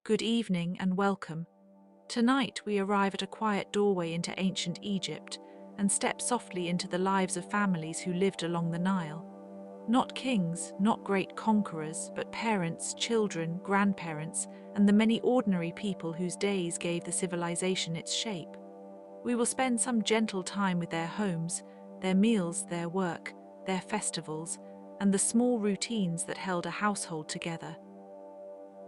Good evening and welcome. Tonight we arrive at a quiet doorway into ancient Egypt and step softly into the lives of families who lived along the Nile. Not kings, not great conquerors, but parents, children, grandparents, and the many ordinary people whose days gave the civilization its shape. We will spend some gentle time with their homes, their meals, their work, their festivals, and the small routines that held a household together.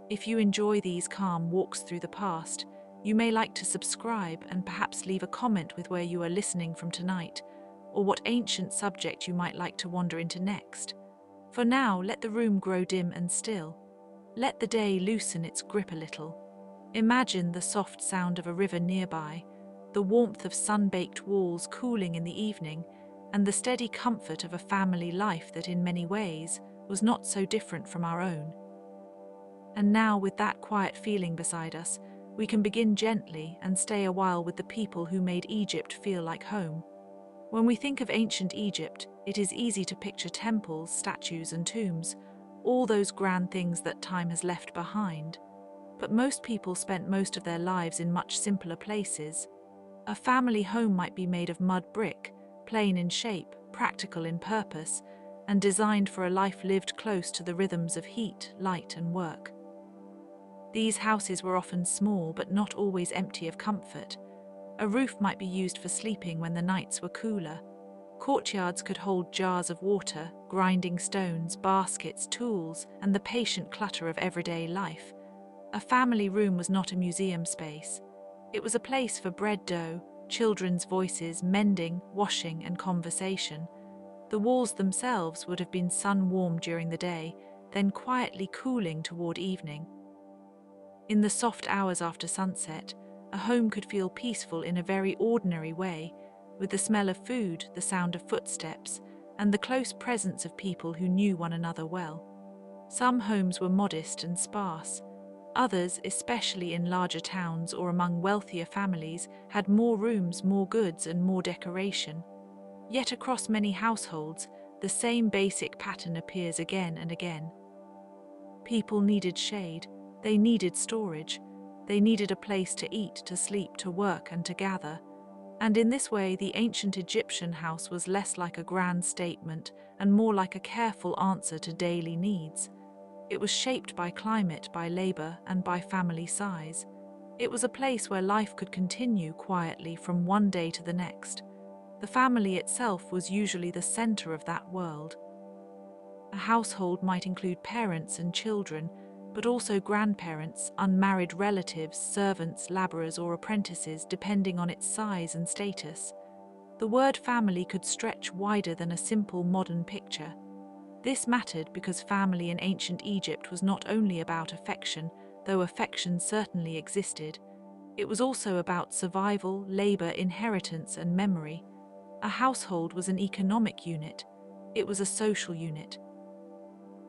If you enjoy these calm walks through the past, you may like to subscribe and perhaps leave a comment with where you are listening from tonight, or what ancient subject you might like to wander into next. For now, let the room grow dim and still. Let the day loosen its grip a little. Imagine the soft sound of a river nearby, the warmth of sun-baked walls cooling in the evening, and the steady comfort of a family life that in many ways was not so different from our own. And now, with that quiet feeling beside us, we can begin gently and stay a while with the people who made Egypt feel like home. When we think of ancient Egypt, it is easy to picture temples, statues, and tombs, all those grand things that time has left behind. But most people spent most of their lives in much simpler places. A family home might be made of mud brick, plain in shape, practical in purpose, and designed for a life lived close to the rhythms of heat, light, and work. These houses were often small but not always empty of comfort. A roof might be used for sleeping when the nights were cooler. Courtyards could hold jars of water, grinding stones, baskets, tools, and the patient clutter of everyday life. A family room was not a museum space. It was a place for bread dough, children's voices, mending, washing, and conversation. The walls themselves would have been sun-warmed during the day, then quietly cooling toward evening. In the soft hours after sunset, a home could feel peaceful in a very ordinary way, with the smell of food, the sound of footsteps, and the close presence of people who knew one another well. Some homes were modest and sparse. Others, especially in larger towns or among wealthier families, had more rooms, more goods, and more decoration. Yet across many households, the same basic pattern appears again and again. People needed shade. They needed storage. They needed a place to eat, to sleep, to work, and to gather. And in this way, the ancient Egyptian house was less like a grand statement and more like a careful answer to daily needs. It was shaped by climate, by labor, and by family size. It was a place where life could continue quietly from one day to the next. The family itself was usually the center of that world. A household might include parents and children, but also grandparents, unmarried relatives, servants, laborers, or apprentices, depending on its size and status. The word family could stretch wider than a simple modern picture. This mattered because family in ancient Egypt was not only about affection, though affection certainly existed. It was also about survival, labor, inheritance, and memory. A household was an economic unit. It was a social unit.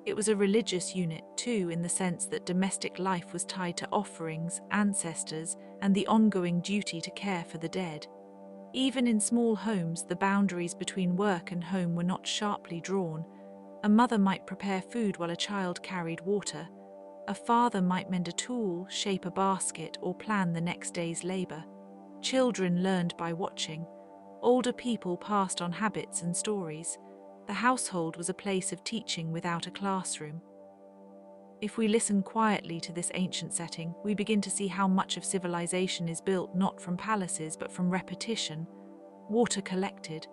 It was a religious unit, too, in the sense that domestic life was tied to offerings, ancestors, and the ongoing duty to care for the dead. Even in small homes, the boundaries between work and home were not sharply drawn. A mother might prepare food while a child carried water. A father might mend a tool, shape a basket, or plan the next day's labor. Children learned by watching. Older people passed on habits and stories. The household was a place of teaching without a classroom. If we listen quietly to this ancient setting, we begin to see how much of civilization is built not from palaces but from repetition. Water collected,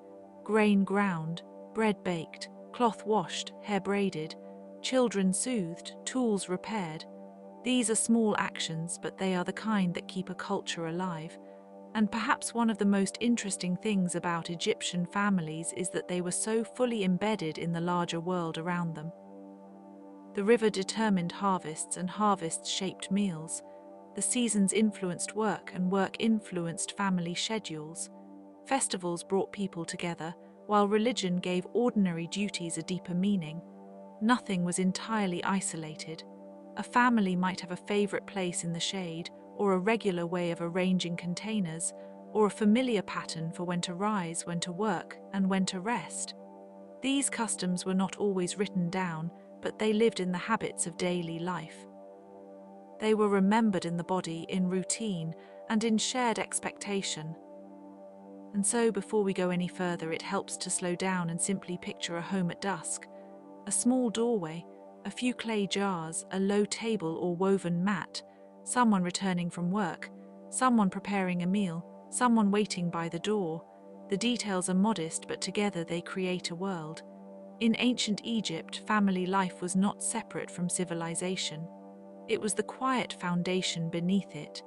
grain ground, bread baked, cloth washed, hair braided, children soothed, tools repaired. These are small actions, but they are the kind that keep a culture alive. And perhaps one of the most interesting things about Egyptian families is that they were so fully embedded in the larger world around them. The river determined harvests, and harvests shaped meals. The seasons influenced work, and work influenced family schedules. Festivals brought people together, while religion gave ordinary duties a deeper meaning. Nothing was entirely isolated. A family might have a favorite place in the shade, or a regular way of arranging containers, or a familiar pattern for when to rise, when to work, and when to rest. These customs were not always written down, but they lived in the habits of daily life. They were remembered in the body, in routine, and in shared expectation. And so, before we go any further, it helps to slow down and simply picture a home at dusk. A small doorway, a few clay jars, a low table or woven mat, someone returning from work, someone preparing a meal, someone waiting by the door. The details are modest, but together they create a world. In ancient Egypt, family life was not separate from civilization. It was the quiet foundation beneath it.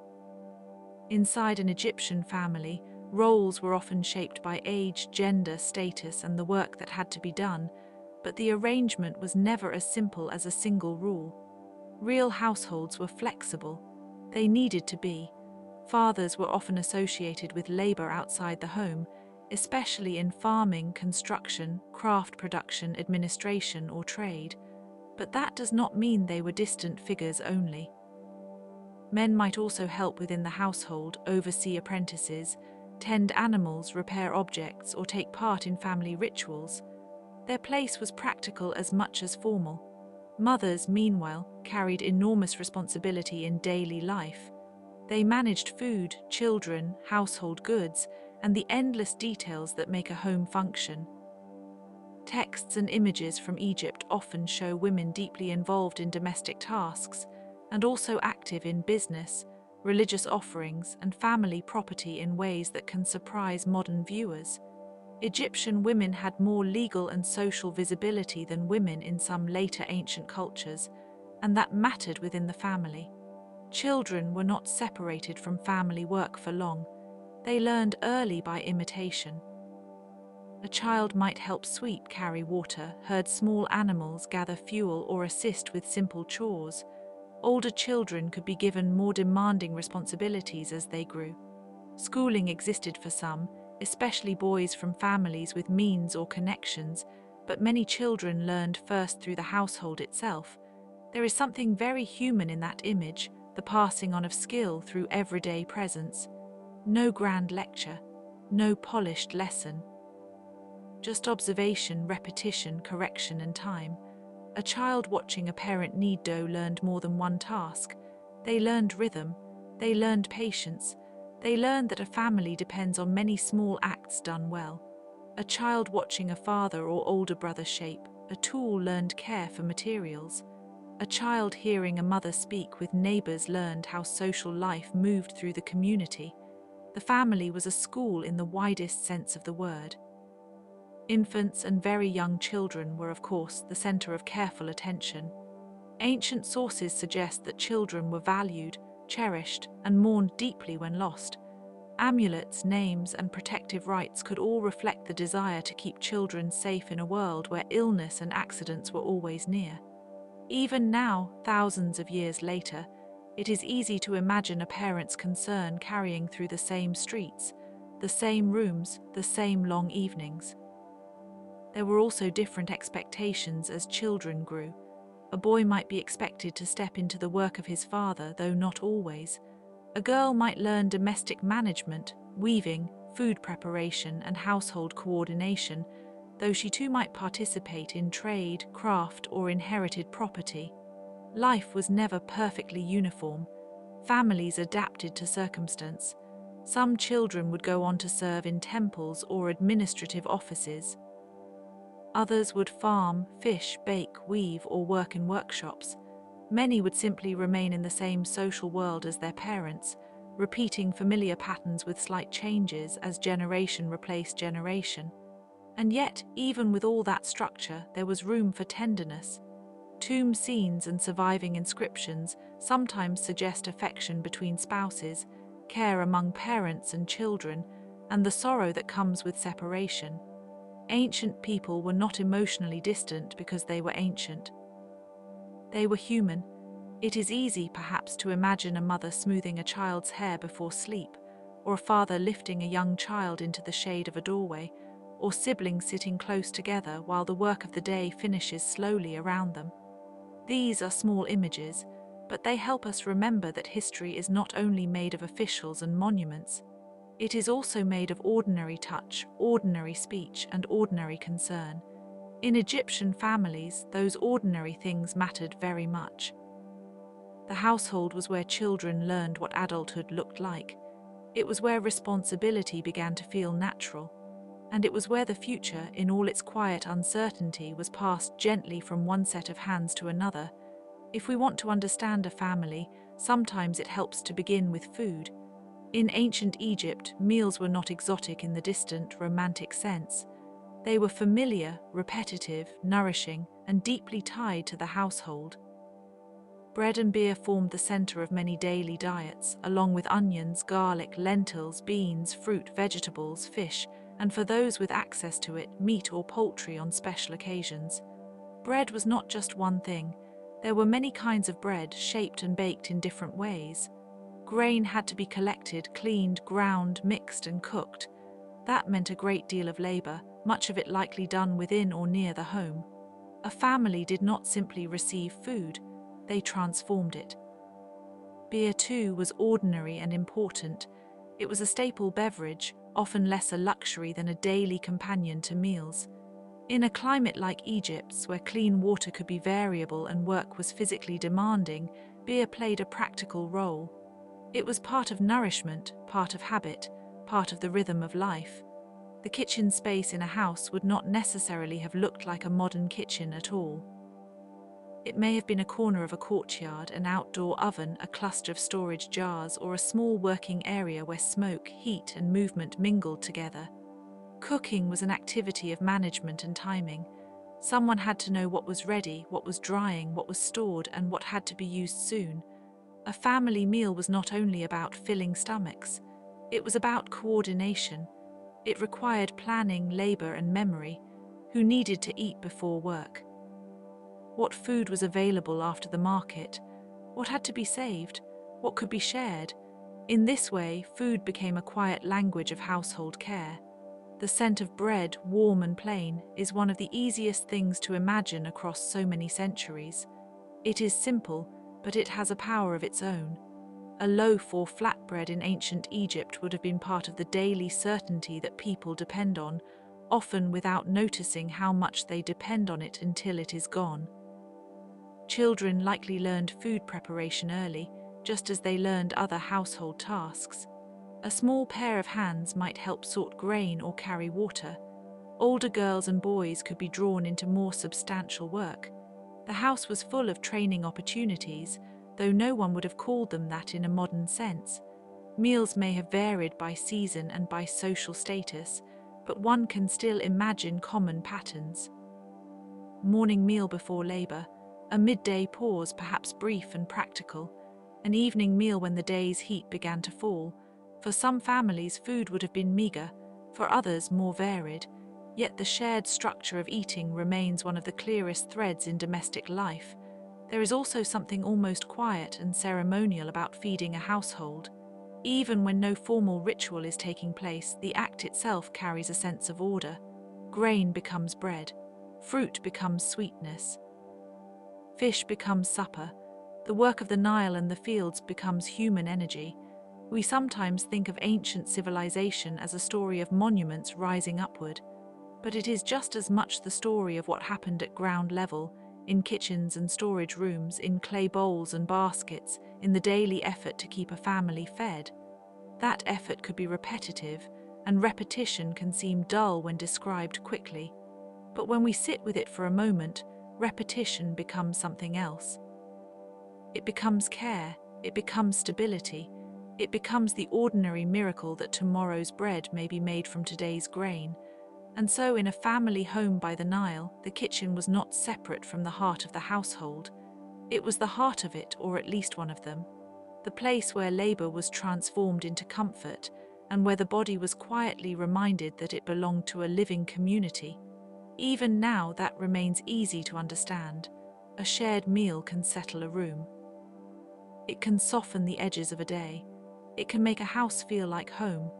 Inside an Egyptian family, roles were often shaped by age, gender, status, and the work that had to be done, but the arrangement was never as simple as a single rule. Real households were flexible. They needed to be. Fathers were often associated with labor outside the home, especially in farming, construction, craft production, administration, or trade. But that does not mean they were distant figures only. Men might also help within the household, oversee apprentices, tend animals, repair objects, or take part in family rituals. Their place was practical as much as formal. Mothers, meanwhile, carried enormous responsibility in daily life. They managed food, children, household goods, and the endless details that make a home function. Texts and images from Egypt often show women deeply involved in domestic tasks and also active in business, religious offerings, and family property in ways that can surprise modern viewers. Egyptian women had more legal and social visibility than women in some later ancient cultures, and that mattered within the family. Children were not separated from family work for long. They learned early by imitation. A child might help sweep, carry water, herd small animals, gather fuel, or assist with simple chores. Older children could be given more demanding responsibilities as they grew. Schooling existed for some, especially boys from families with means or connections, but many children learned first through the household itself. There is something very human in that image, the passing on of skill through everyday presence. No grand lecture, no polished lesson. Just observation, repetition, correction, and time. A child watching a parent knead dough learned more than one task. They learned rhythm, they learned patience, they learned that a family depends on many small acts done well. A child watching a father or older brother shape a tool learned care for materials. A child hearing a mother speak with neighbors learned how social life moved through the community. The family was a school in the widest sense of the word. Infants and very young children were, of course, the center of careful attention. Ancient sources suggest that children were valued, cherished, and mourned deeply when lost. Amulets, names, and protective rites could all reflect the desire to keep children safe in a world where illness and accidents were always near. Even now, thousands of years later, it is easy to imagine a parent's concern carrying through the same streets, the same rooms, the same long evenings. There were also different expectations as children grew. A boy might be expected to step into the work of his father, though not always. A girl might learn domestic management, weaving, food preparation, and household coordination, though she too might participate in trade, craft, or inherited property. Life was never perfectly uniform. Families adapted to circumstance. Some children would go on to serve in temples or administrative offices. Others would farm, fish, bake, weave, or work in workshops. Many would simply remain in the same social world as their parents, repeating familiar patterns with slight changes as generation replaced generation. And yet, even with all that structure, there was room for tenderness. Tomb scenes and surviving inscriptions sometimes suggest affection between spouses, care among parents and children, and the sorrow that comes with separation. Ancient people were not emotionally distant because they were ancient. They were human. It is easy, perhaps, to imagine a mother smoothing a child's hair before sleep, or a father lifting a young child into the shade of a doorway, or siblings sitting close together while the work of the day finishes slowly around them. These are small images, but they help us remember that history is not only made of officials and monuments. It is also made of ordinary touch, ordinary speech, and ordinary concern. In Egyptian families, those ordinary things mattered very much. The household was where children learned what adulthood looked like. It was where responsibility began to feel natural. And it was where the future, in all its quiet uncertainty, was passed gently from one set of hands to another. If we want to understand a family, sometimes it helps to begin with food. In ancient Egypt, meals were not exotic in the distant, romantic sense. They were familiar, repetitive, nourishing, and deeply tied to the household. Bread and beer formed the center of many daily diets, along with onions, garlic, lentils, beans, fruit, vegetables, fish, and for those with access to it, meat or poultry on special occasions. Bread was not just one thing. There were many kinds of bread, shaped and baked in different ways. Grain had to be collected, cleaned, ground, mixed, and cooked. That meant a great deal of labor, much of it likely done within or near the home. A family did not simply receive food, they transformed it. Beer, too, was ordinary and important. It was a staple beverage, often less a luxury than a daily companion to meals. In a climate like Egypt's, where clean water could be variable and work was physically demanding, beer played a practical role. It was part of nourishment, part of habit, part of the rhythm of life. The kitchen space in a house would not necessarily have looked like a modern kitchen at all. It may have been a corner of a courtyard, an outdoor oven, a cluster of storage jars, or a small working area where smoke, heat, and movement mingled together. Cooking was an activity of management and timing. Someone had to know what was ready, what was drying, what was stored, and what had to be used soon. A family meal was not only about filling stomachs, it was about coordination. It required planning, labor, and memory. Who needed to eat before work? What food was available after the market? What had to be saved? What could be shared? In this way, food became a quiet language of household care. The scent of bread, warm and plain, is one of the easiest things to imagine across so many centuries. It is simple, but it has a power of its own. A loaf or flatbread in ancient Egypt would have been part of the daily certainty that people depend on, often without noticing how much they depend on it until it is gone. Children likely learned food preparation early, just as they learned other household tasks. A small pair of hands might help sort grain or carry water. Older girls and boys could be drawn into more substantial work. The house was full of training opportunities, though no one would have called them that in a modern sense. Meals may have varied by season and by social status, but one can still imagine common patterns. Morning meal before labor, a midday pause, perhaps brief and practical, an evening meal when the day's heat began to fall. For some families, food would have been meager, for others more varied, yet the shared structure of eating remains one of the clearest threads in domestic life. There is also something almost quiet and ceremonial about feeding a household. Even when no formal ritual is taking place, the act itself carries a sense of order. Grain becomes bread, fruit becomes sweetness, fish becomes supper, the work of the Nile and the fields becomes human energy. We sometimes think of ancient civilization as a story of monuments rising upward, but it is just as much the story of what happened at ground level, in kitchens and storage rooms, in clay bowls and baskets, in the daily effort to keep a family fed. That effort could be repetitive, and repetition can seem dull when described quickly. But when we sit with it for a moment, repetition becomes something else. It becomes care, it becomes stability, it becomes the ordinary miracle that tomorrow's bread may be made from today's grain. And so in a family home by the Nile, the kitchen was not separate from the heart of the household. It was the heart of it, or at least one of them. The place where labor was transformed into comfort, and where the body was quietly reminded that it belonged to a living community. Even now, that remains easy to understand. A shared meal can settle a room. It can soften the edges of a day. It can make a house feel like home.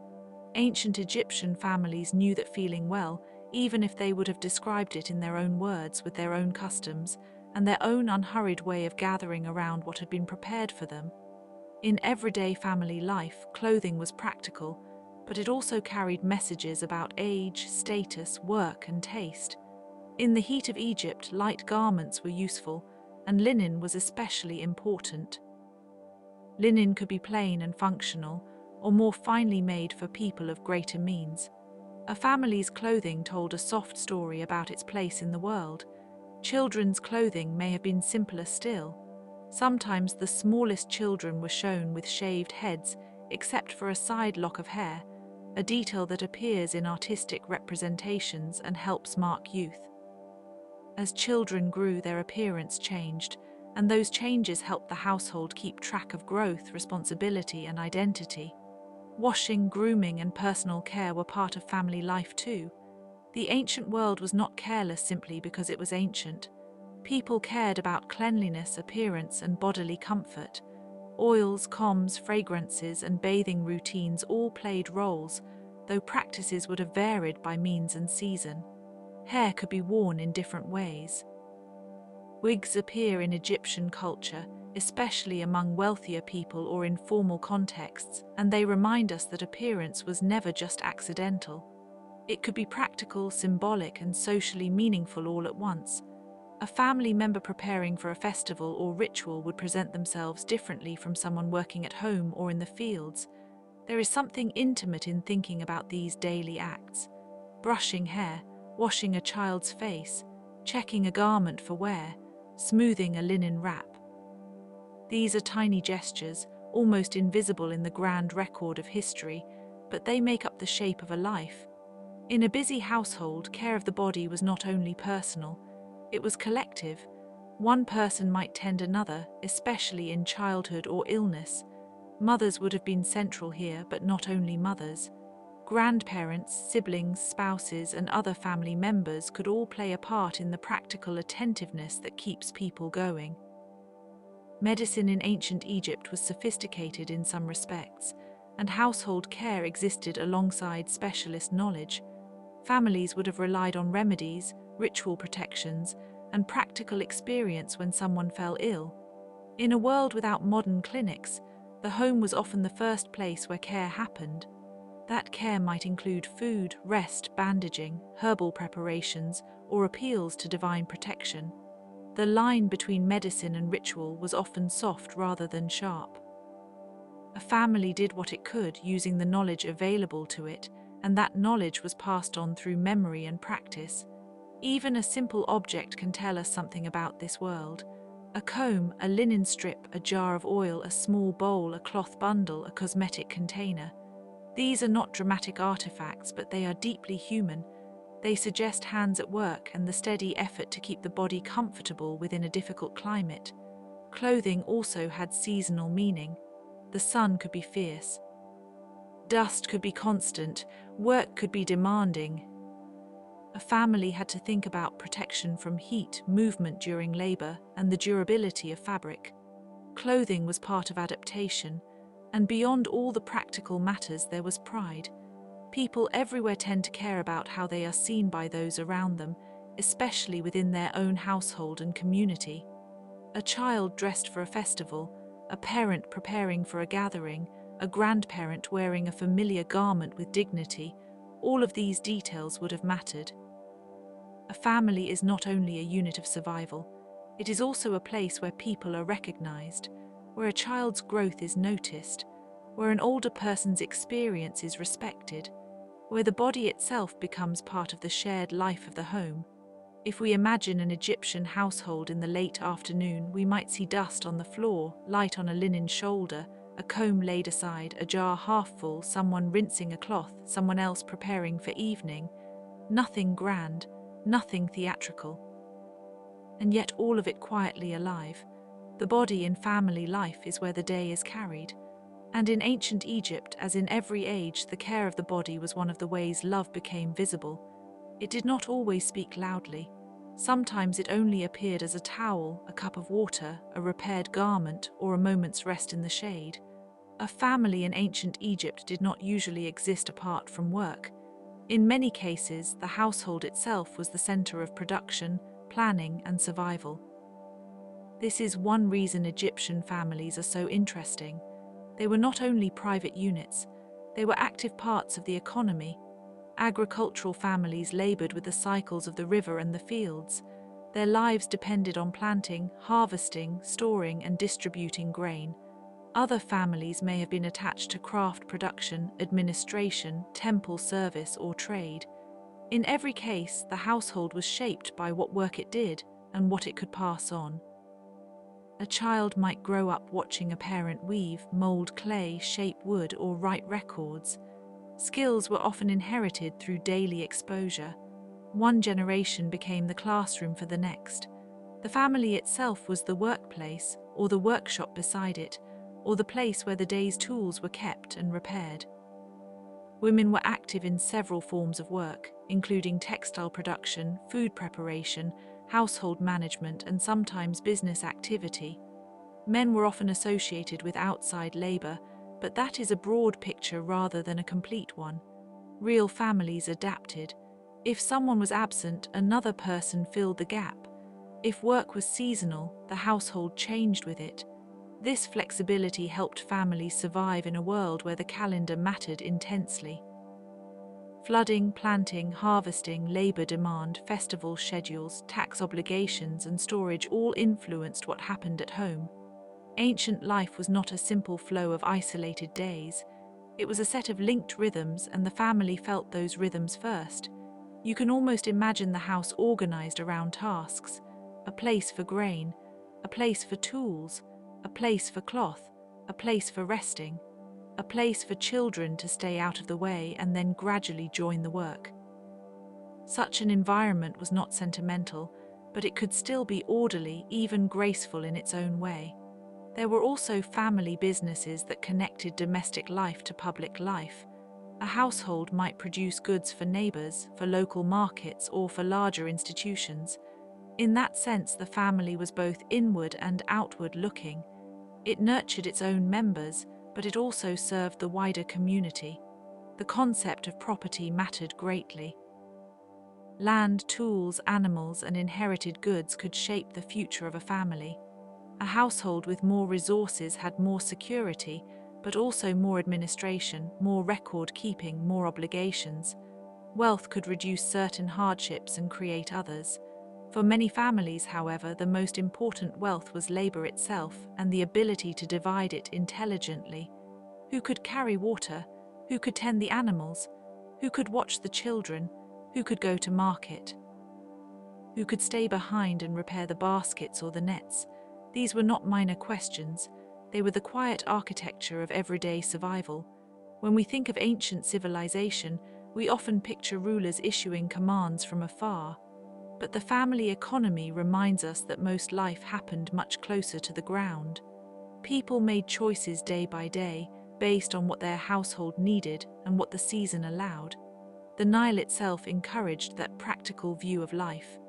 Ancient Egyptian families knew that feeling well, even if they would have described it in their own words with their own customs and their own unhurried way of gathering around what had been prepared for them. In everyday family life, clothing was practical, but it also carried messages about age, status, work, and taste. In the heat of Egypt, light garments were useful, and linen was especially important. Linen could be plain and functional, or more finely made for people of greater means. A family's clothing told a soft story about its place in the world. Children's clothing may have been simpler still. Sometimes the smallest children were shown with shaved heads, except for a side lock of hair, a detail that appears in artistic representations and helps mark youth. As children grew, their appearance changed, and those changes helped the household keep track of growth, responsibility, and identity. Washing, grooming, and personal care were part of family life too. The ancient world was not careless simply because it was ancient. People cared about cleanliness, appearance, and bodily comfort. Oils, combs, fragrances, and bathing routines all played roles, though practices would have varied by means and season. Hair could be worn in different ways. Wigs appear in Egyptian culture, especially among wealthier people or in formal contexts, and they remind us that appearance was never just accidental. It could be practical, symbolic, and socially meaningful all at once. A family member preparing for a festival or ritual would present themselves differently from someone working at home or in the fields. There is something intimate in thinking about these daily acts. Brushing hair, washing a child's face, checking a garment for wear, smoothing a linen wrap. These are tiny gestures, almost invisible in the grand record of history, but they make up the shape of a life. In a busy household, care of the body was not only personal, it was collective. One person might tend another, especially in childhood or illness. Mothers would have been central here, but not only mothers. Grandparents, siblings, spouses, and other family members could all play a part in the practical attentiveness that keeps people going. Medicine in ancient Egypt was sophisticated in some respects, and household care existed alongside specialist knowledge. Families would have relied on remedies, ritual protections, and practical experience when someone fell ill. In a world without modern clinics, the home was often the first place where care happened. That care might include food, rest, bandaging, herbal preparations, or appeals to divine protection. The line between medicine and ritual was often soft rather than sharp. A family did what it could using the knowledge available to it, and that knowledge was passed on through memory and practice. Even a simple object can tell us something about this world. A comb, a linen strip, a jar of oil, a small bowl, a cloth bundle, a cosmetic container. These are not dramatic artifacts, but they are deeply human. They suggest hands at work and the steady effort to keep the body comfortable within a difficult climate. Clothing also had seasonal meaning. The sun could be fierce. Dust could be constant. Work could be demanding. A family had to think about protection from heat, movement during labor, and the durability of fabric. Clothing was part of adaptation, and beyond all the practical matters there was pride. People everywhere tend to care about how they are seen by those around them, especially within their own household and community. A child dressed for a festival, a parent preparing for a gathering, a grandparent wearing a familiar garment with dignity, all of these details would have mattered. A family is not only a unit of survival, it is also a place where people are recognized, where a child's growth is noticed, where an older person's experience is respected, where the body itself becomes part of the shared life of the home. If we imagine an Egyptian household in the late afternoon, we might see dust on the floor, light on a linen shoulder, a comb laid aside, a jar half full, someone rinsing a cloth, someone else preparing for evening. Nothing grand, nothing theatrical. And yet all of it quietly alive. The body in family life is where the day is carried. And in ancient Egypt, as in every age, the care of the body was one of the ways love became visible. It did not always speak loudly. Sometimes it only appeared as a towel, a cup of water, a repaired garment, or a moment's rest in the shade. A family in ancient Egypt did not usually exist apart from work. In many cases, the household itself was the center of production, planning, and survival. This is one reason Egyptian families are so interesting. They were not only private units, they were active parts of the economy. Agricultural families labored with the cycles of the river and the fields. Their lives depended on planting, harvesting, storing, and distributing grain. Other families may have been attached to craft production, administration, temple service, or trade. In every case, the household was shaped by what work it did and what it could pass on. A child might grow up watching a parent weave, mold clay, shape wood, or write records. Skills were often inherited through daily exposure. One generation became the classroom for the next. The family itself was the workplace, or the workshop beside it, or the place where the day's tools were kept and repaired. Women were active in several forms of work, including textile production, food preparation, household management, and sometimes business activity. Men were often associated with outside labor, but that is a broad picture rather than a complete one. Real families adapted. If someone was absent, another person filled the gap. If work was seasonal, the household changed with it. This flexibility helped families survive in a world where the calendar mattered intensely. Flooding, planting, harvesting, labor demand, festival schedules, tax obligations, and storage all influenced what happened at home. Ancient life was not a simple flow of isolated days. It was a set of linked rhythms, and the family felt those rhythms first. You can almost imagine the house organized around tasks: a place for grain, a place for tools, a place for cloth, a place for resting, a place for children to stay out of the way and then gradually join the work. Such an environment was not sentimental, but it could still be orderly, even graceful in its own way. There were also family businesses that connected domestic life to public life. A household might produce goods for neighbors, for local markets, or for larger institutions. In that sense, the family was both inward and outward looking. It nurtured its own members, but it also served the wider community. The concept of property mattered greatly. Land, tools, animals, and inherited goods could shape the future of a family. A household with more resources had more security, but also more administration, more record keeping, more obligations. Wealth could reduce certain hardships and create others. For many families, however, the most important wealth was labor itself and the ability to divide it intelligently. Who could carry water? Who could tend the animals? Who could watch the children? Who could go to market? Who could stay behind and repair the baskets or the nets? These were not minor questions. They were the quiet architecture of everyday survival. When we think of ancient civilization, we often picture rulers issuing commands from afar. But the family economy reminds us that most life happened much closer to the ground. People made choices day by day, based on what their household needed and what the season allowed. The Nile itself encouraged that practical view of life.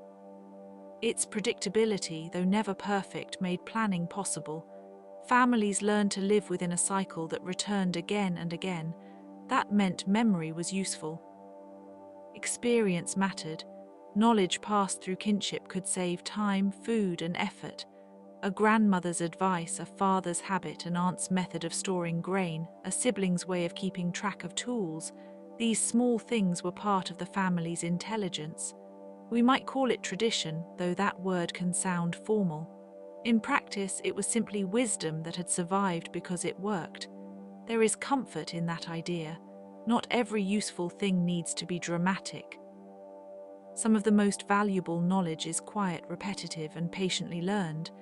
Its predictability, though never perfect, made planning possible. Families learned to live within a cycle that returned again and again. That meant memory was useful. Experience mattered. Knowledge passed through kinship could save time, food, and effort. A grandmother's advice, a father's habit, an aunt's method of storing grain, a sibling's way of keeping track of tools. These small things were part of the family's intelligence. We might call it tradition, though that word can sound formal. In practice, it was simply wisdom that had survived because it worked. There is comfort in that idea. Not every useful thing needs to be dramatic. Some of the most valuable knowledge is quiet, repetitive, and patiently learned.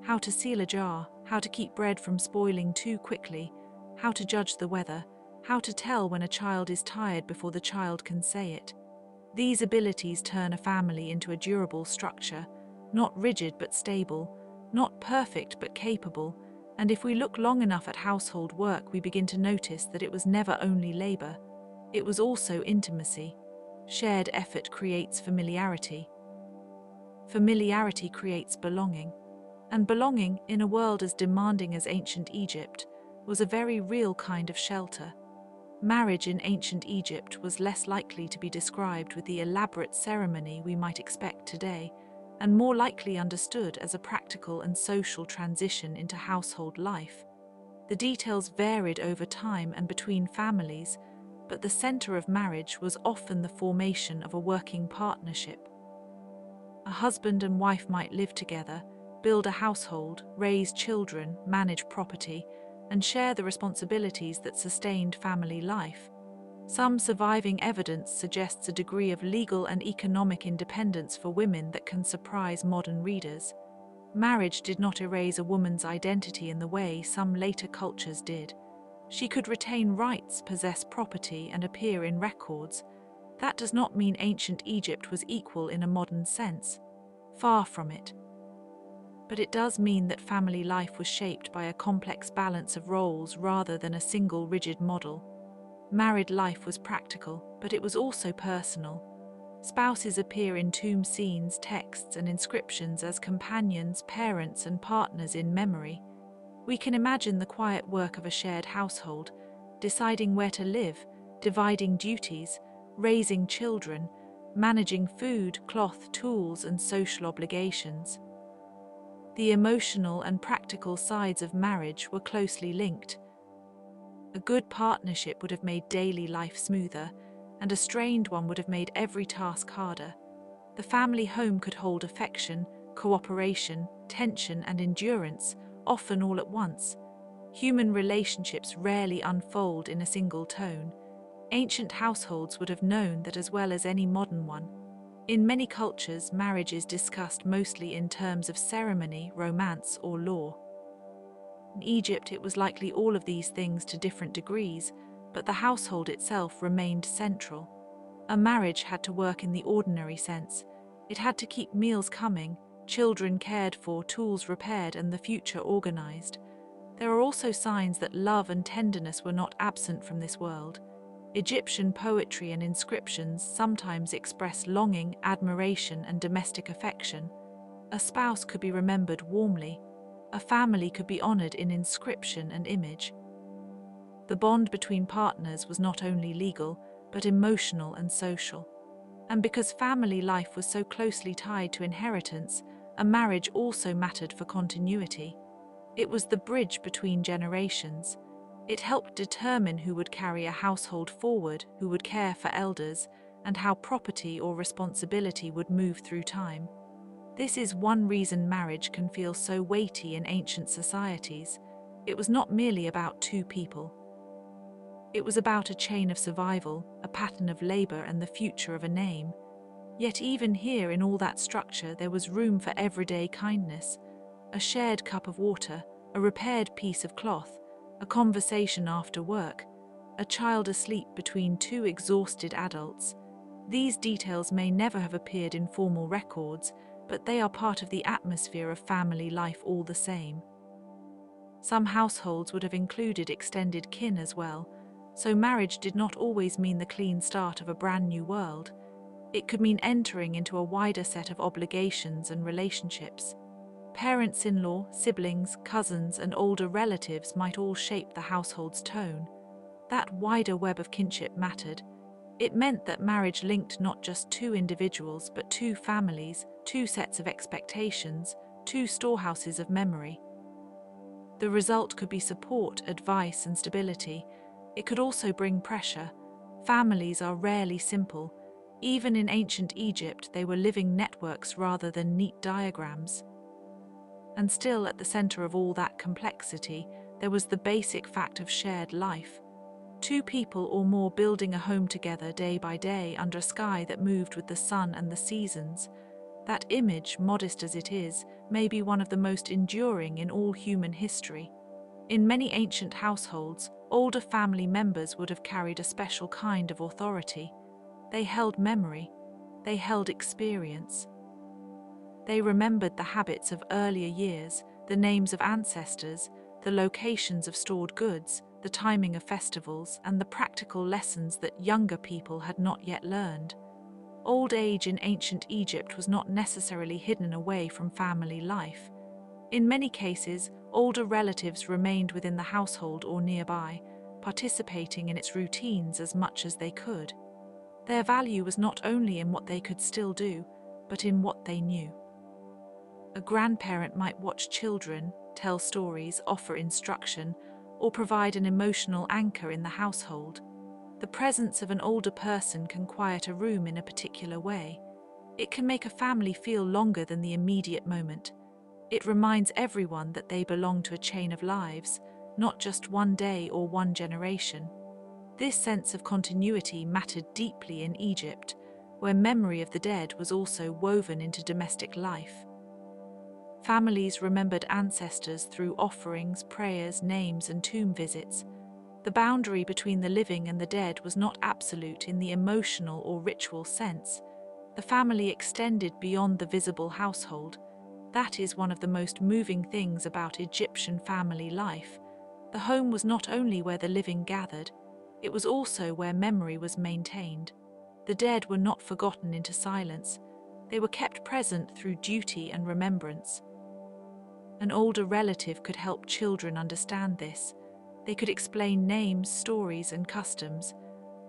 How to seal a jar, how to keep bread from spoiling too quickly, how to judge the weather, how to tell when a child is tired before the child can say it. These abilities turn a family into a durable structure, not rigid but stable, not perfect but capable, and if we look long enough at household work, we begin to notice that it was never only labor. It was also intimacy. Shared effort creates familiarity. Familiarity creates belonging. And belonging, in a world as demanding as ancient Egypt, was a very real kind of shelter. Marriage in ancient Egypt was less likely to be described with the elaborate ceremony we might expect today, and more likely understood as a practical and social transition into household life. The details varied over time and between families, but the center of marriage was often the formation of a working partnership. A husband and wife might live together, build a household, raise children, manage property, and share the responsibilities that sustained family life. Some surviving evidence suggests a degree of legal and economic independence for women that can surprise modern readers. Marriage did not erase a woman's identity in the way some later cultures did. She could retain rights, possess property, and appear in records. That does not mean ancient Egypt was equal in a modern sense. Far from it. But it does mean that family life was shaped by a complex balance of roles rather than a single rigid model. Married life was practical, but it was also personal. Spouses appear in tomb scenes, texts, and inscriptions as companions, parents, and partners in memory. We can imagine the quiet work of a shared household, deciding where to live, dividing duties, raising children, managing food, cloth, tools, and social obligations. The emotional and practical sides of marriage were closely linked. A good partnership would have made daily life smoother, and a strained one would have made every task harder. The family home could hold affection, cooperation, tension, and endurance, often all at once. Human relationships rarely unfold in a single tone. Ancient households would have known that as well as any modern one. In many cultures, marriage is discussed mostly in terms of ceremony, romance, or law. In Egypt, it was likely all of these things to different degrees, but the household itself remained central. A marriage had to work in the ordinary sense. It had to keep meals coming, children cared for, tools repaired, and the future organized. There are also signs that love and tenderness were not absent from this world. Egyptian poetry and inscriptions sometimes express longing, admiration, and domestic affection. A spouse could be remembered warmly. A family could be honored in inscription and image. The bond between partners was not only legal, but emotional and social. And because family life was so closely tied to inheritance, a marriage also mattered for continuity. It was the bridge between generations. It helped determine who would carry a household forward, who would care for elders, and how property or responsibility would move through time. This is one reason marriage can feel so weighty in ancient societies. It was not merely about two people. It was about a chain of survival, a pattern of labor, and the future of a name. Yet even here, in all that structure, there was room for everyday kindness. A shared cup of water, a repaired piece of cloth, a conversation after work, a child asleep between two exhausted adults. These details may never have appeared in formal records, but they are part of the atmosphere of family life all the same. Some households would have included extended kin as well, so marriage did not always mean the clean start of a brand new world. It could mean entering into a wider set of obligations and relationships. Parents-in-law, siblings, cousins, and older relatives might all shape the household's tone. That wider web of kinship mattered. It meant that marriage linked not just two individuals, but two families, two sets of expectations, two storehouses of memory. The result could be support, advice, and stability. It could also bring pressure. Families are rarely simple. Even in ancient Egypt, they were living networks rather than neat diagrams. And still, at the center of all that complexity, there was the basic fact of shared life. Two people or more building a home together day by day under a sky that moved with the sun and the seasons. That image, modest as it is, may be one of the most enduring in all human history. In many ancient households, older family members would have carried a special kind of authority. They held memory. They held experience. They remembered the habits of earlier years, the names of ancestors, the locations of stored goods, the timing of festivals, and the practical lessons that younger people had not yet learned. Old age in ancient Egypt was not necessarily hidden away from family life. In many cases, older relatives remained within the household or nearby, participating in its routines as much as they could. Their value was not only in what they could still do, but in what they knew. A grandparent might watch children, tell stories, offer instruction, or provide an emotional anchor in the household. The presence of an older person can quiet a room in a particular way. It can make a family feel longer than the immediate moment. It reminds everyone that they belong to a chain of lives, not just one day or one generation. This sense of continuity mattered deeply in Egypt, where memory of the dead was also woven into domestic life. Families remembered ancestors through offerings, prayers, names, and tomb visits. The boundary between the living and the dead was not absolute in the emotional or ritual sense. The family extended beyond the visible household. That is one of the most moving things about Egyptian family life. The home was not only where the living gathered, it was also where memory was maintained. The dead were not forgotten into silence. They were kept present through duty and remembrance. An older relative could help children understand this. They could explain names, stories, and customs.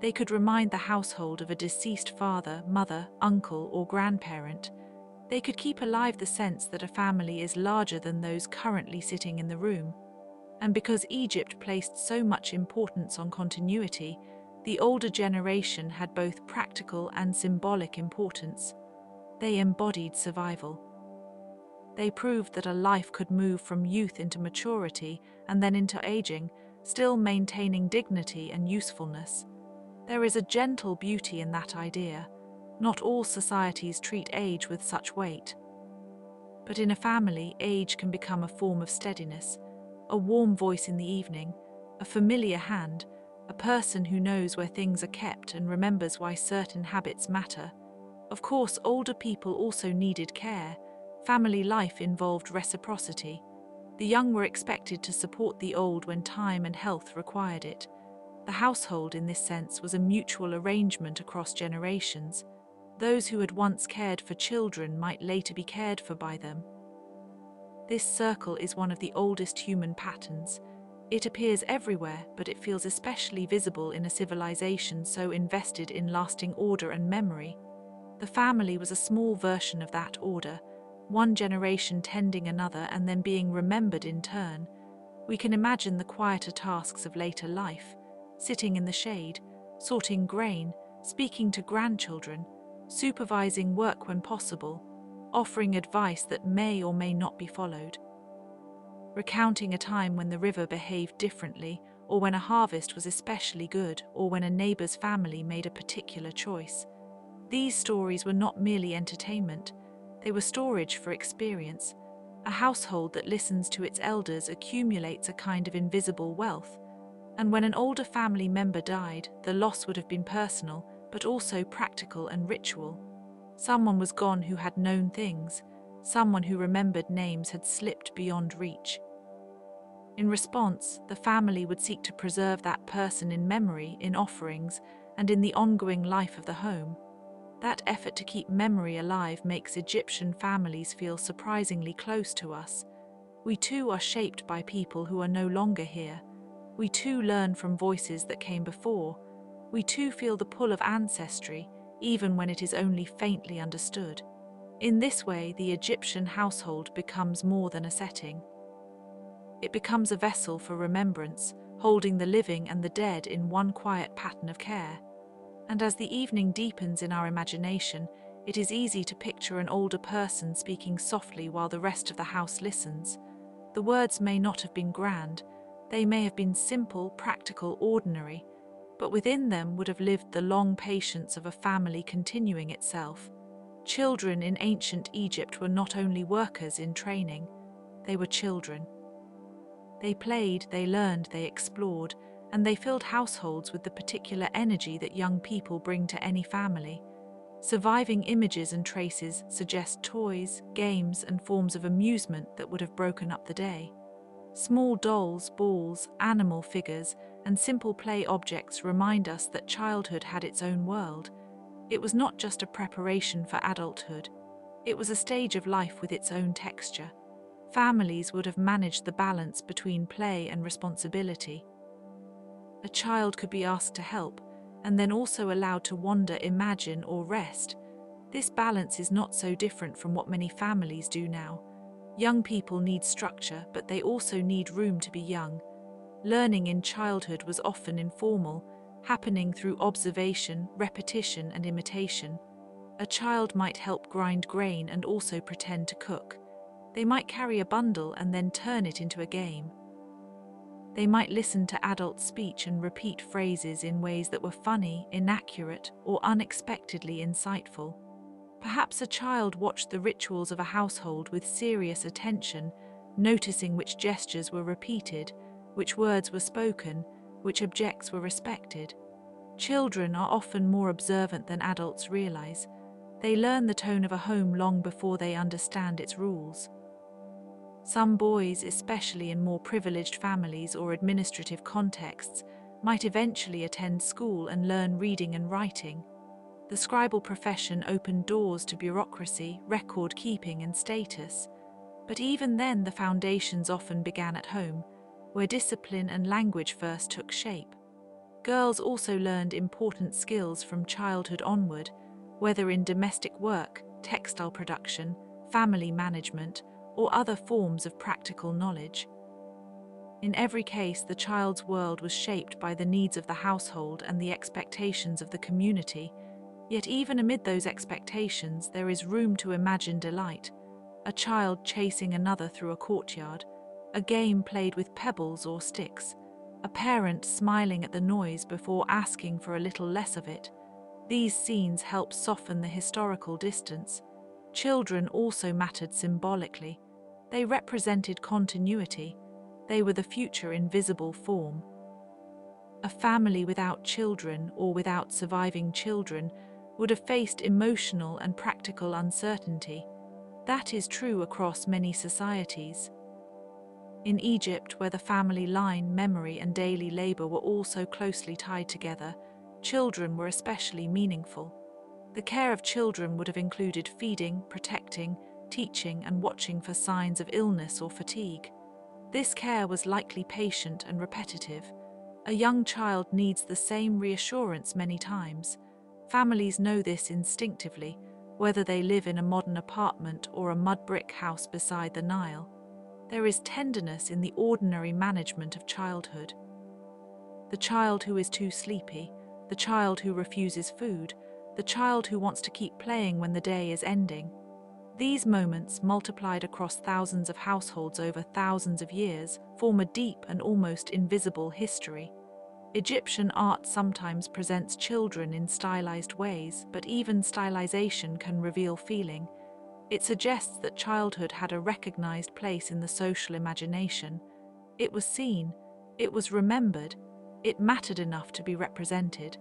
They could remind the household of a deceased father, mother, uncle, or grandparent. They could keep alive the sense that a family is larger than those currently sitting in the room. And because Egypt placed so much importance on continuity, the older generation had both practical and symbolic importance. They embodied survival. They proved that a life could move from youth into maturity and then into aging, still maintaining dignity and usefulness. There is a gentle beauty in that idea. Not all societies treat age with such weight. But in a family, age can become a form of steadiness, a warm voice in the evening, a familiar hand, a person who knows where things are kept and remembers why certain habits matter. Of course, older people also needed care. Family life involved reciprocity. The young were expected to support the old when time and health required it. The household, in this sense, was a mutual arrangement across generations. Those who had once cared for children might later be cared for by them. This circle is one of the oldest human patterns. It appears everywhere, but it feels especially visible in a civilization so invested in lasting order and memory. The family was a small version of that order, one generation tending another and then being remembered in turn. We can imagine the quieter tasks of later life, sitting in the shade, sorting grain, speaking to grandchildren, supervising work when possible, offering advice that may or may not be followed, recounting a time when the river behaved differently, or when a harvest was especially good, or when a neighbor's family made a particular choice. These stories were not merely entertainment, they were storage for experience. A household that listens to its elders accumulates a kind of invisible wealth, and when an older family member died, the loss would have been personal, but also practical and ritual. Someone was gone who had known things, someone who remembered names had slipped beyond reach. In response, the family would seek to preserve that person in memory, in offerings, and in the ongoing life of the home. That effort to keep memory alive makes Egyptian families feel surprisingly close to us. We too are shaped by people who are no longer here. We too learn from voices that came before. We too feel the pull of ancestry, even when it is only faintly understood. In this way, the Egyptian household becomes more than a setting. It becomes a vessel for remembrance, holding the living and the dead in one quiet pattern of care. And as the evening deepens in our imagination, it is easy to picture an older person speaking softly while the rest of the house listens. The words may not have been grand, they may have been simple, practical, ordinary, but within them would have lived the long patience of a family continuing itself. Children in ancient Egypt were not only workers in training, they were children. They played, they learned, they explored, and they filled households with the particular energy that young people bring to any family. Surviving images and traces suggest toys, games, and forms of amusement that would have broken up the day. Small dolls, balls, animal figures, and simple play objects remind us that childhood had its own world. It was not just a preparation for adulthood. It was a stage of life with its own texture. Families would have managed the balance between play and responsibility. A child could be asked to help, and then also allowed to wander, imagine, or rest. This balance is not so different from what many families do now. Young people need structure, but they also need room to be young. Learning in childhood was often informal, happening through observation, repetition, and imitation. A child might help grind grain and also pretend to cook. They might carry a bundle and then turn it into a game. They might listen to adult speech and repeat phrases in ways that were funny, inaccurate, or unexpectedly insightful. Perhaps a child watched the rituals of a household with serious attention, noticing which gestures were repeated, which words were spoken, which objects were respected. Children are often more observant than adults realize. They learn the tone of a home long before they understand its rules. Some boys, especially in more privileged families or administrative contexts, might eventually attend school and learn reading and writing. The scribal profession opened doors to bureaucracy, record keeping, and status. But even then, the foundations often began at home, where discipline and language first took shape. Girls also learned important skills from childhood onward, whether in domestic work, textile production, family management, or other forms of practical knowledge. In every case, the child's world was shaped by the needs of the household and the expectations of the community. Yet even amid those expectations, there is room to imagine delight. A child chasing another through a courtyard, a game played with pebbles or sticks, a parent smiling at the noise before asking for a little less of it. These scenes help soften the historical distance. Children also mattered symbolically. They represented continuity. They were the future in visible form. A family without children or without surviving children would have faced emotional and practical uncertainty. That is true across many societies. In Egypt, where the family line, memory, and daily labor were all so closely tied together, children were especially meaningful. The care of children would have included feeding, protecting, teaching, and watching for signs of illness or fatigue. This care was likely patient and repetitive. A young child needs the same reassurance many times. Families know this instinctively, whether they live in a modern apartment or a mud brick house beside the Nile. There is tenderness in the ordinary management of childhood. The child who is too sleepy, the child who refuses food, the child who wants to keep playing when the day is ending. These moments, multiplied across thousands of households over thousands of years, form a deep and almost invisible history. Egyptian art sometimes presents children in stylized ways, but even stylization can reveal feeling. It suggests that childhood had a recognized place in the social imagination. It was seen, it was remembered, it mattered enough to be represented.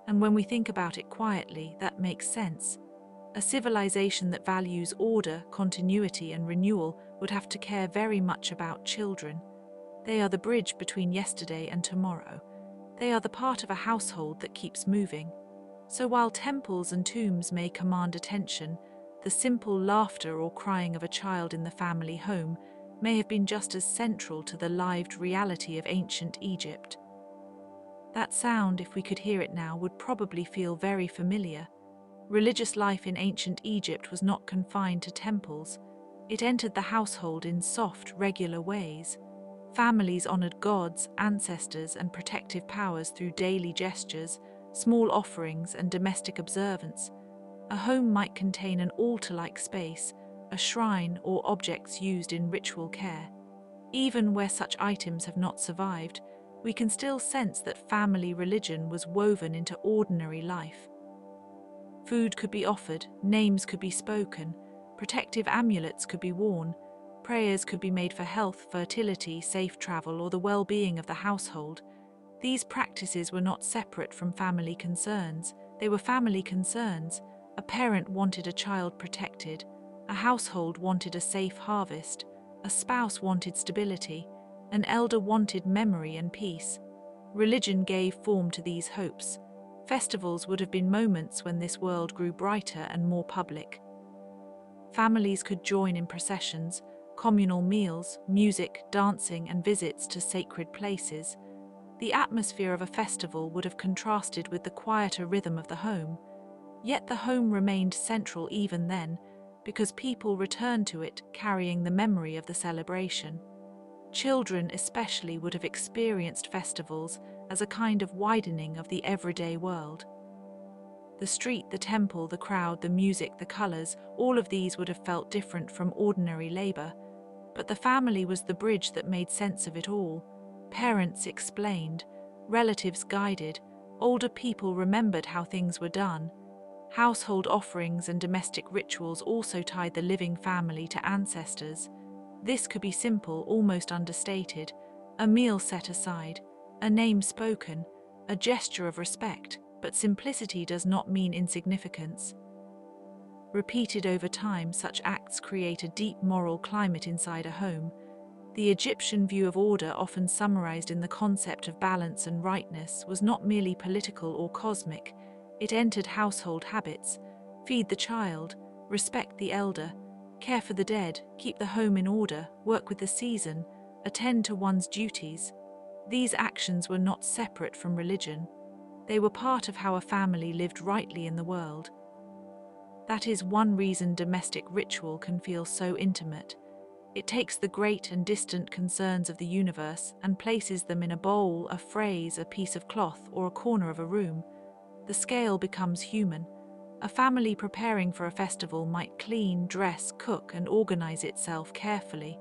And when we think about it quietly, that makes sense. A civilization that values order, continuity, and renewal would have to care very much about children. They are the bridge between yesterday and tomorrow. They are the part of a household that keeps moving. So while temples and tombs may command attention, the simple laughter or crying of a child in the family home may have been just as central to the lived reality of ancient Egypt. That sound, if we could hear it now, would probably feel very familiar. Religious life in ancient Egypt was not confined to temples. It entered the household in soft, regular ways. Families honored gods, ancestors, and protective powers through daily gestures, small offerings, and domestic observance. A home might contain an altar-like space, a shrine, or objects used in ritual care. Even where such items have not survived, we can still sense that family religion was woven into ordinary life. Food could be offered, names could be spoken, protective amulets could be worn, prayers could be made for health, fertility, safe travel, or the well-being of the household. These practices were not separate from family concerns. They were family concerns. A parent wanted a child protected, a household wanted a safe harvest, a spouse wanted stability, an elder wanted memory and peace. Religion gave form to these hopes. Festivals would have been moments when this world grew brighter and more public. Families could join in processions, communal meals, music, dancing, and visits to sacred places. The atmosphere of a festival would have contrasted with the quieter rhythm of the home. Yet the home remained central even then, because people returned to it carrying the memory of the celebration. Children especially would have experienced festivals as a kind of widening of the everyday world. The street, the temple, the crowd, the music, the colors, all of these would have felt different from ordinary labor, but the family was the bridge that made sense of it all. Parents explained, relatives guided, older people remembered how things were done. Household offerings and domestic rituals also tied the living family to ancestors. This could be simple, almost understated, a meal set aside, a name spoken, a gesture of respect, but simplicity does not mean insignificance. Repeated over time, such acts create a deep moral climate inside a home. The Egyptian view of order, often summarized in the concept of balance and rightness, was not merely political or cosmic. It entered household habits: feed the child, respect the elder, care for the dead, keep the home in order, work with the season, attend to one's duties. These actions were not separate from religion. They were part of how a family lived rightly in the world. That is one reason domestic ritual can feel so intimate. It takes the great and distant concerns of the universe and places them in a bowl, a phrase, a piece of cloth, or a corner of a room. The scale becomes human. A family preparing for a festival might clean, dress, cook, and organize itself carefully.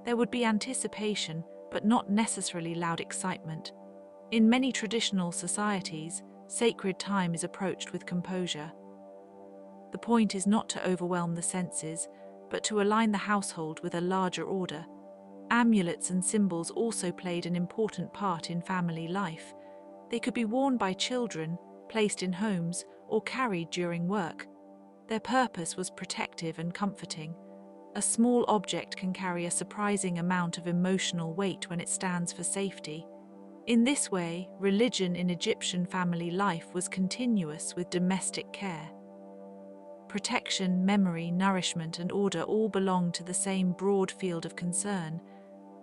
There would be anticipation, but not necessarily loud excitement. In many traditional societies, sacred time is approached with composure. The point is not to overwhelm the senses, but to align the household with a larger order. Amulets and symbols also played an important part in family life. They could be worn by children, placed in homes, or carried during work. Their purpose was protective and comforting. A small object can carry a surprising amount of emotional weight when it stands for safety. In this way, religion in Egyptian family life was continuous with domestic care. Protection, memory, nourishment, and order all belonged to the same broad field of concern.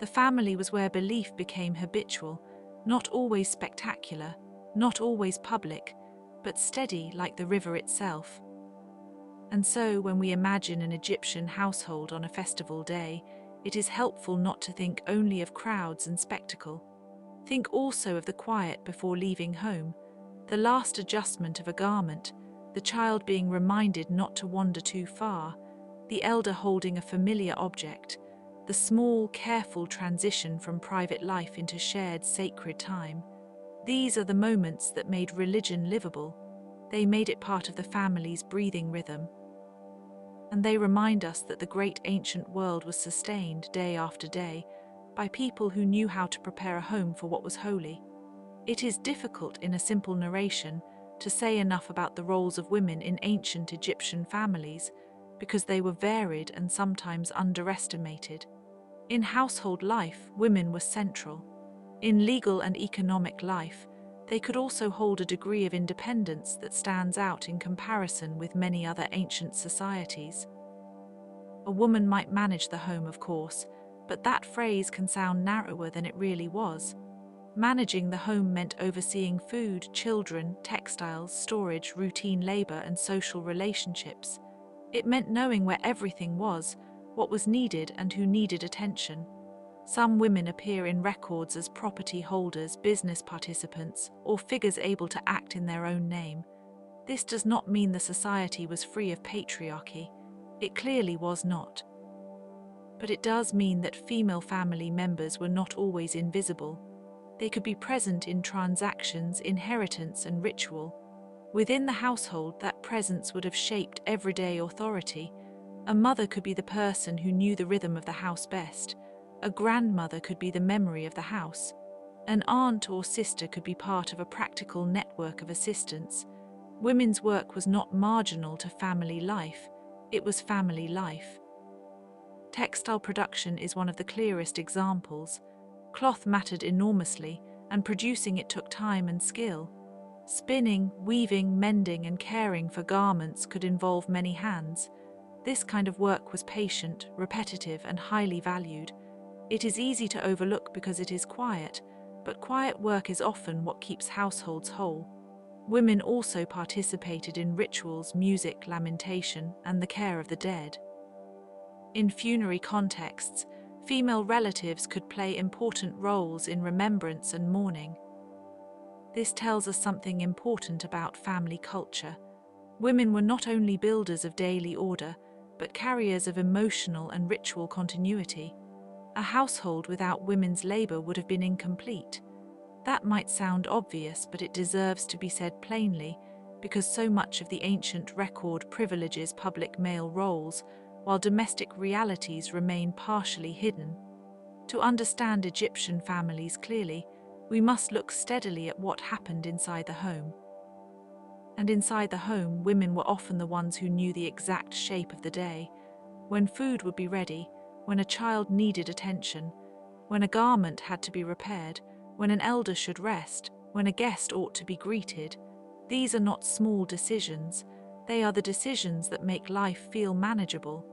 The family was where belief became habitual, not always spectacular, not always public, but steady like the river itself. And so, when we imagine an Egyptian household on a festival day, it is helpful not to think only of crowds and spectacle. Think also of the quiet before leaving home, the last adjustment of a garment, the child being reminded not to wander too far, the elder holding a familiar object, the small, careful transition from private life into shared sacred time. These are the moments that made religion livable. They made it part of the family's breathing rhythm. And they remind us that the great ancient world was sustained day after day by people who knew how to prepare a home for what was holy. It is difficult in a simple narration to say enough about the roles of women in ancient Egyptian families, because they were varied and sometimes underestimated. In household life, women were central. In legal and economic life, they could also hold a degree of independence that stands out in comparison with many other ancient societies. A woman might manage the home, of course, but that phrase can sound narrower than it really was. Managing the home meant overseeing food, children, textiles, storage, routine labor, and social relationships. It meant knowing where everything was, what was needed, and who needed attention. Some women appear in records as property holders, business participants, or figures able to act in their own name. This does not mean the society was free of patriarchy. It clearly was not. But it does mean that female family members were not always invisible. They could be present in transactions, inheritance, and ritual. Within the household, that presence would have shaped everyday authority. A mother could be the person who knew the rhythm of the house best. A grandmother could be the memory of the house. An aunt or sister could be part of a practical network of assistance. Women's work was not marginal to family life. It was family life. Textile production is one of the clearest examples. Cloth mattered enormously, and producing it took time and skill. Spinning, weaving, mending, and caring for garments could involve many hands. This kind of work was patient, repetitive, and highly valued. It is easy to overlook because it is quiet, but quiet work is often what keeps households whole. Women also participated in rituals, music, lamentation, and the care of the dead. In funerary contexts, female relatives could play important roles in remembrance and mourning. This tells us something important about family culture. Women were not only builders of daily order, but carriers of emotional and ritual continuity. A household without women's labor would have been incomplete. That might sound obvious, but it deserves to be said plainly, because so much of the ancient record privileges public male roles, while domestic realities remain partially hidden. To understand Egyptian families clearly, we must look steadily at what happened inside the home. And inside the home, women were often the ones who knew the exact shape of the day, when food would be ready, when a child needed attention, when a garment had to be repaired, when an elder should rest, when a guest ought to be greeted. These are not small decisions, they are the decisions that make life feel manageable.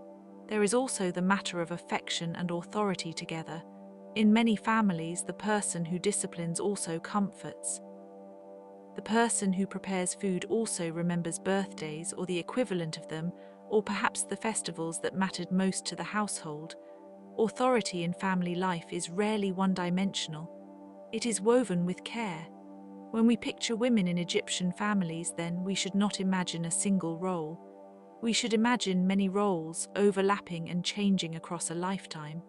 There is also the matter of affection and authority together. In many families, the person who disciplines also comforts. The person who prepares food also remembers birthdays or the equivalent of them, or perhaps the festivals that mattered most to the household. Authority in family life is rarely one-dimensional. It is woven with care. When we picture women in Egyptian families, then we should not imagine a single role. We should imagine many roles overlapping and changing across a lifetime.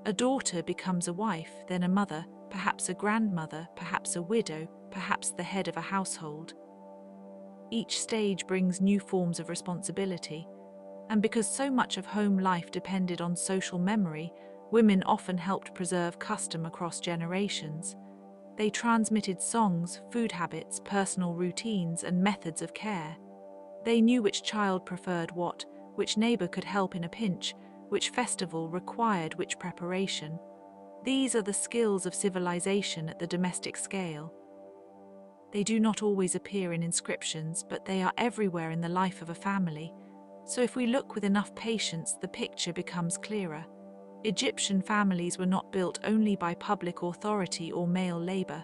A daughter becomes a wife, then a mother, perhaps a grandmother, perhaps a widow, perhaps the head of a household. Each stage brings new forms of responsibility, and because so much of home life depended on social memory, women often helped preserve custom across generations. They transmitted songs, food habits, personal routines, and methods of care. They knew which child preferred what, which neighbor could help in a pinch, which festival required which preparation. These are the skills of civilization at the domestic scale. They do not always appear in inscriptions, but they are everywhere in the life of a family. So if we look with enough patience, the picture becomes clearer. Egyptian families were not built only by public authority or male labor.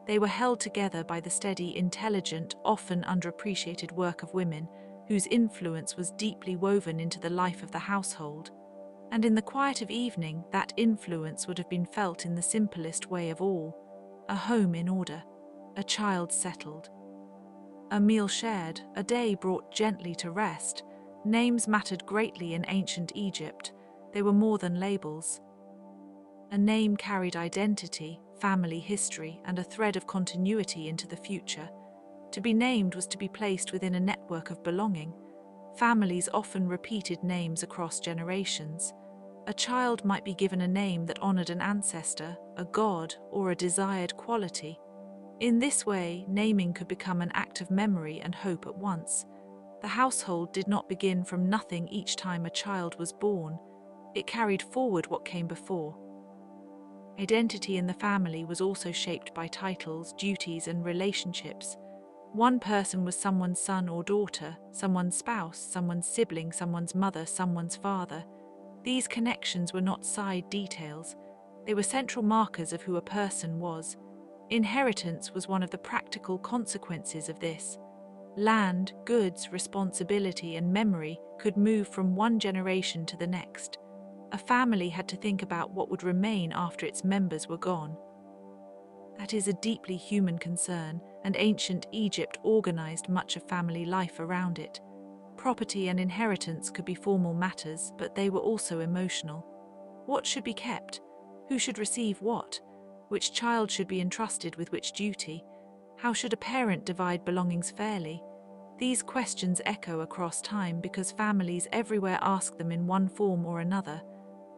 They were held together by the steady, intelligent, often underappreciated work of women, whose influence was deeply woven into the life of the household. And in the quiet of evening, that influence would have been felt in the simplest way of all: a home in order, a child settled, a meal shared, a day brought gently to rest. Names mattered greatly in ancient Egypt. They were more than labels. A name carried identity, family history, and a thread of continuity into the future. To be named was to be placed within a network of belonging. Families often repeated names across generations. A child might be given a name that honored an ancestor, a god, or a desired quality. In this way, naming could become an act of memory and hope at once. The household did not begin from nothing each time a child was born. It carried forward what came before. Identity in the family was also shaped by titles, duties, and relationships. One person was someone's son or daughter, someone's spouse, someone's sibling, someone's mother, someone's father. These connections were not side details. They were central markers of who a person was. Inheritance was one of the practical consequences of this. Land, goods, responsibility, and memory could move from one generation to the next. A family had to think about what would remain after its members were gone. That is a deeply human concern, and ancient Egypt organized much of family life around it. Property and inheritance could be formal matters, but they were also emotional. What should be kept? Who should receive what? Which child should be entrusted with which duty? How should a parent divide belongings fairly? These questions echo across time because families everywhere ask them in one form or another.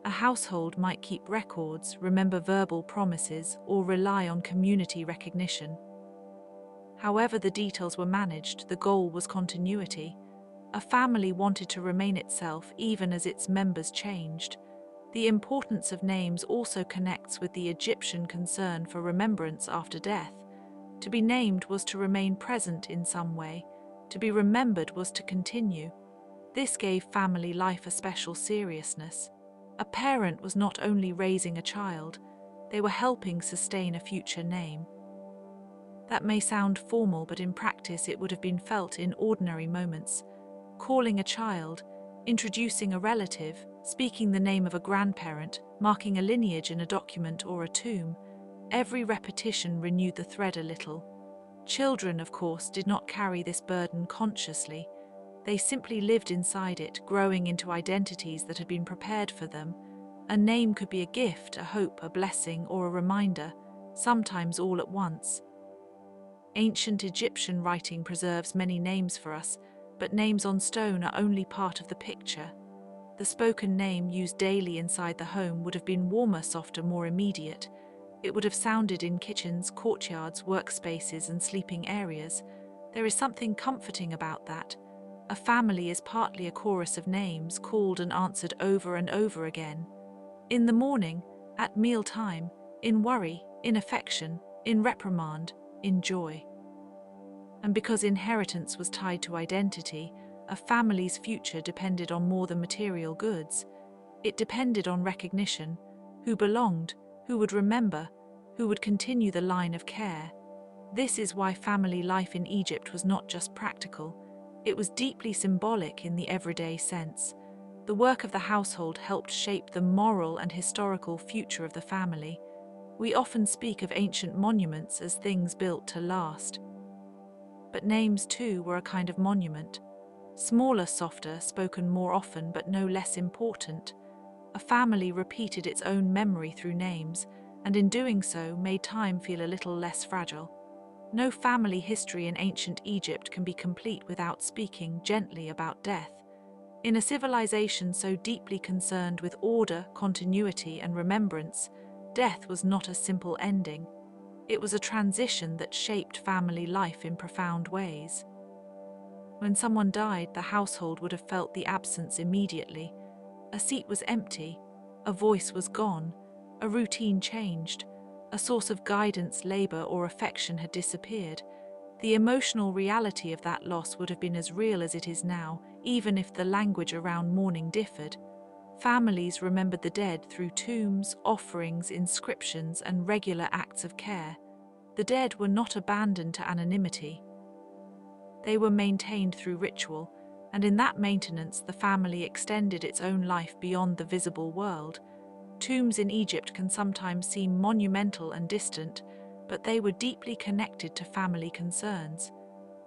A household might keep records, remember verbal promises, or rely on community recognition. However the details were managed, the goal was continuity. A family wanted to remain itself even as its members changed. The importance of names also connects with the Egyptian concern for remembrance after death. To be named was to remain present in some way. To be remembered was to continue. This gave family life a special seriousness. A parent was not only raising a child, they were helping sustain a future name. That may sound formal, but in practice it would have been felt in ordinary moments. Calling a child, introducing a relative, speaking the name of a grandparent, marking a lineage in a document or a tomb. Every repetition renewed the thread a little. Children, of course, did not carry this burden consciously. They simply lived inside it, growing into identities that had been prepared for them. A name could be a gift, a hope, a blessing, or a reminder, sometimes all at once. Ancient Egyptian writing preserves many names for us, but names on stone are only part of the picture. The spoken name used daily inside the home would have been warmer, softer, more immediate. It would have sounded in kitchens, courtyards, workspaces, and sleeping areas. There is something comforting about that. A family is partly a chorus of names, called and answered over and over again. In the morning, at mealtime, in worry, in affection, in reprimand, in joy. And because inheritance was tied to identity, a family's future depended on more than material goods. It depended on recognition, who belonged, who would remember, who would continue the line of care. This is why family life in Egypt was not just practical, it was deeply symbolic in the everyday sense. The work of the household helped shape the moral and historical future of the family. We often speak of ancient monuments as things built to last. But names too were a kind of monument. Smaller, softer, spoken more often but no less important. A family repeated its own memory through names, and in doing so made time feel a little less fragile. No family history in ancient Egypt can be complete without speaking gently about death. In a civilization so deeply concerned with order, continuity, and remembrance, death was not a simple ending. It was a transition that shaped family life in profound ways. When someone died, the household would have felt the absence immediately. A seat was empty, a voice was gone, a routine changed, a source of guidance, labor, or affection had disappeared. The emotional reality of that loss would have been as real as it is now, even if the language around mourning differed. Families remembered the dead through tombs, offerings, inscriptions, and regular acts of care. The dead were not abandoned to anonymity. They were maintained through ritual, and in that maintenance the family extended its own life beyond the visible world. Tombs in Egypt can sometimes seem monumental and distant, but they were deeply connected to family concerns.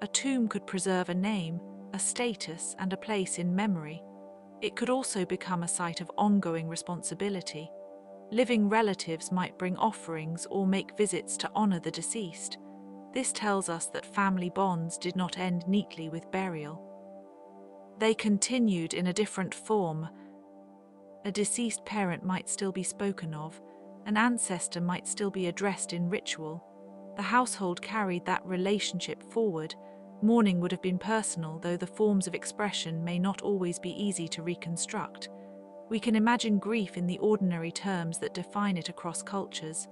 A tomb could preserve a name, a status, and a place in memory. It could also become a site of ongoing responsibility. Living relatives might bring offerings or make visits to honor the deceased. This tells us that family bonds did not end neatly with burial. They continued in a different form. A deceased parent might still be spoken of, an ancestor might still be addressed in ritual. The household carried that relationship forward. Mourning would have been personal, though the forms of expression may not always be easy to reconstruct. We can imagine grief in the ordinary terms that define it across cultures.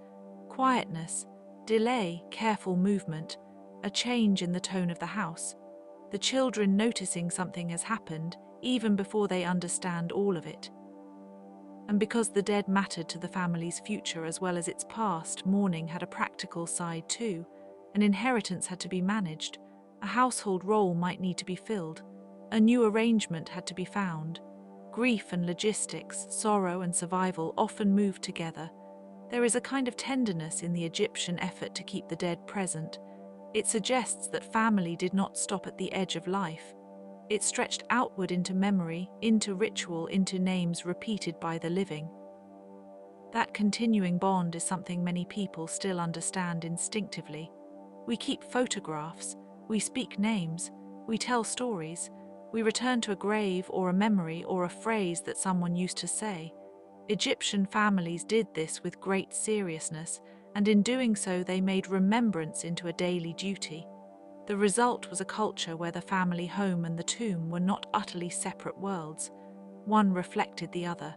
Quietness, delay, careful movement, a change in the tone of the house. The children noticing something has happened, even before they understand all of it. And because the dead mattered to the family's future as well as its past, mourning had a practical side too. An inheritance had to be managed. A household role might need to be filled. A new arrangement had to be found. Grief and logistics, sorrow and survival often moved together. There is a kind of tenderness in the Egyptian effort to keep the dead present. It suggests that family did not stop at the edge of life. It stretched outward into memory, into ritual, into names repeated by the living. That continuing bond is something many people still understand instinctively. We keep photographs, we speak names, we tell stories, we return to a grave or a memory or a phrase that someone used to say. Egyptian families did this with great seriousness, and in doing so they made remembrance into a daily duty. The result was a culture where the family home and the tomb were not utterly separate worlds. One reflected the other.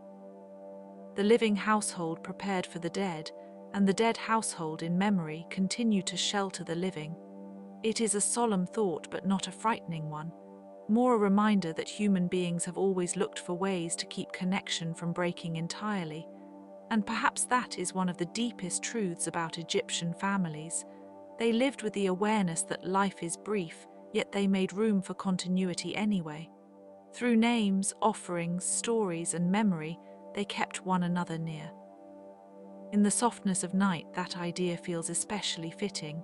The living household prepared for the dead, and the dead household in memory continued to shelter the living. It is a solemn thought, but not a frightening one. More a reminder that human beings have always looked for ways to keep connection from breaking entirely. And perhaps that is one of the deepest truths about Egyptian families. They lived with the awareness that life is brief, yet they made room for continuity anyway. Through names, offerings, stories, and memory, they kept one another near. In the softness of night, that idea feels especially fitting.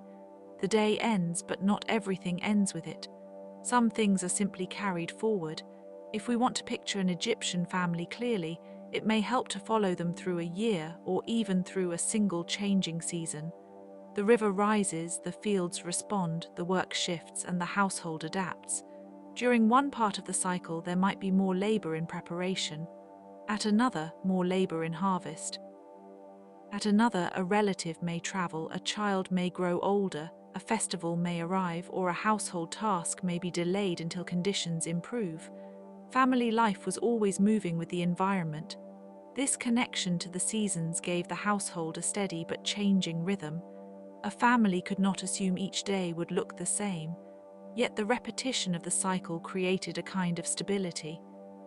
The day ends, but not everything ends with it. Some things are simply carried forward. If we want to picture an Egyptian family clearly, It may help to follow them through a year or even through a single changing season. The river rises, the fields respond, the work shifts, and the household adapts. During one part of the cycle, there might be more labor in preparation. At another, more labor in harvest. At another, a relative may travel, a child may grow older, a festival may arrive, or a household task may be delayed until conditions improve. Family life was always moving with the environment. This connection to the seasons gave the household a steady but changing rhythm. A family could not assume each day would look the same, yet the repetition of the cycle created a kind of stability.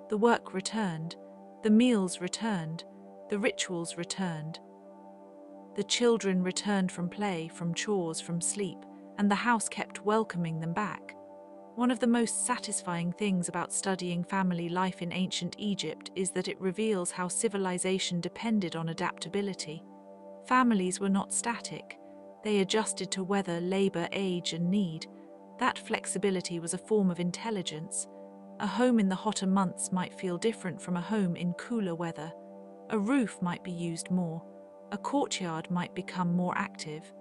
The work returned, the meals returned, the rituals returned. The children returned from play, from chores, from sleep, and the house kept welcoming them back. One of the most satisfying things about studying family life in ancient Egypt is that it reveals how civilization depended on adaptability. Families were not static. They adjusted to weather, labor, age, and need. That flexibility was a form of intelligence. A home in the hotter months might feel different from a home in cooler weather. A roof might be used more. A courtyard might become more active.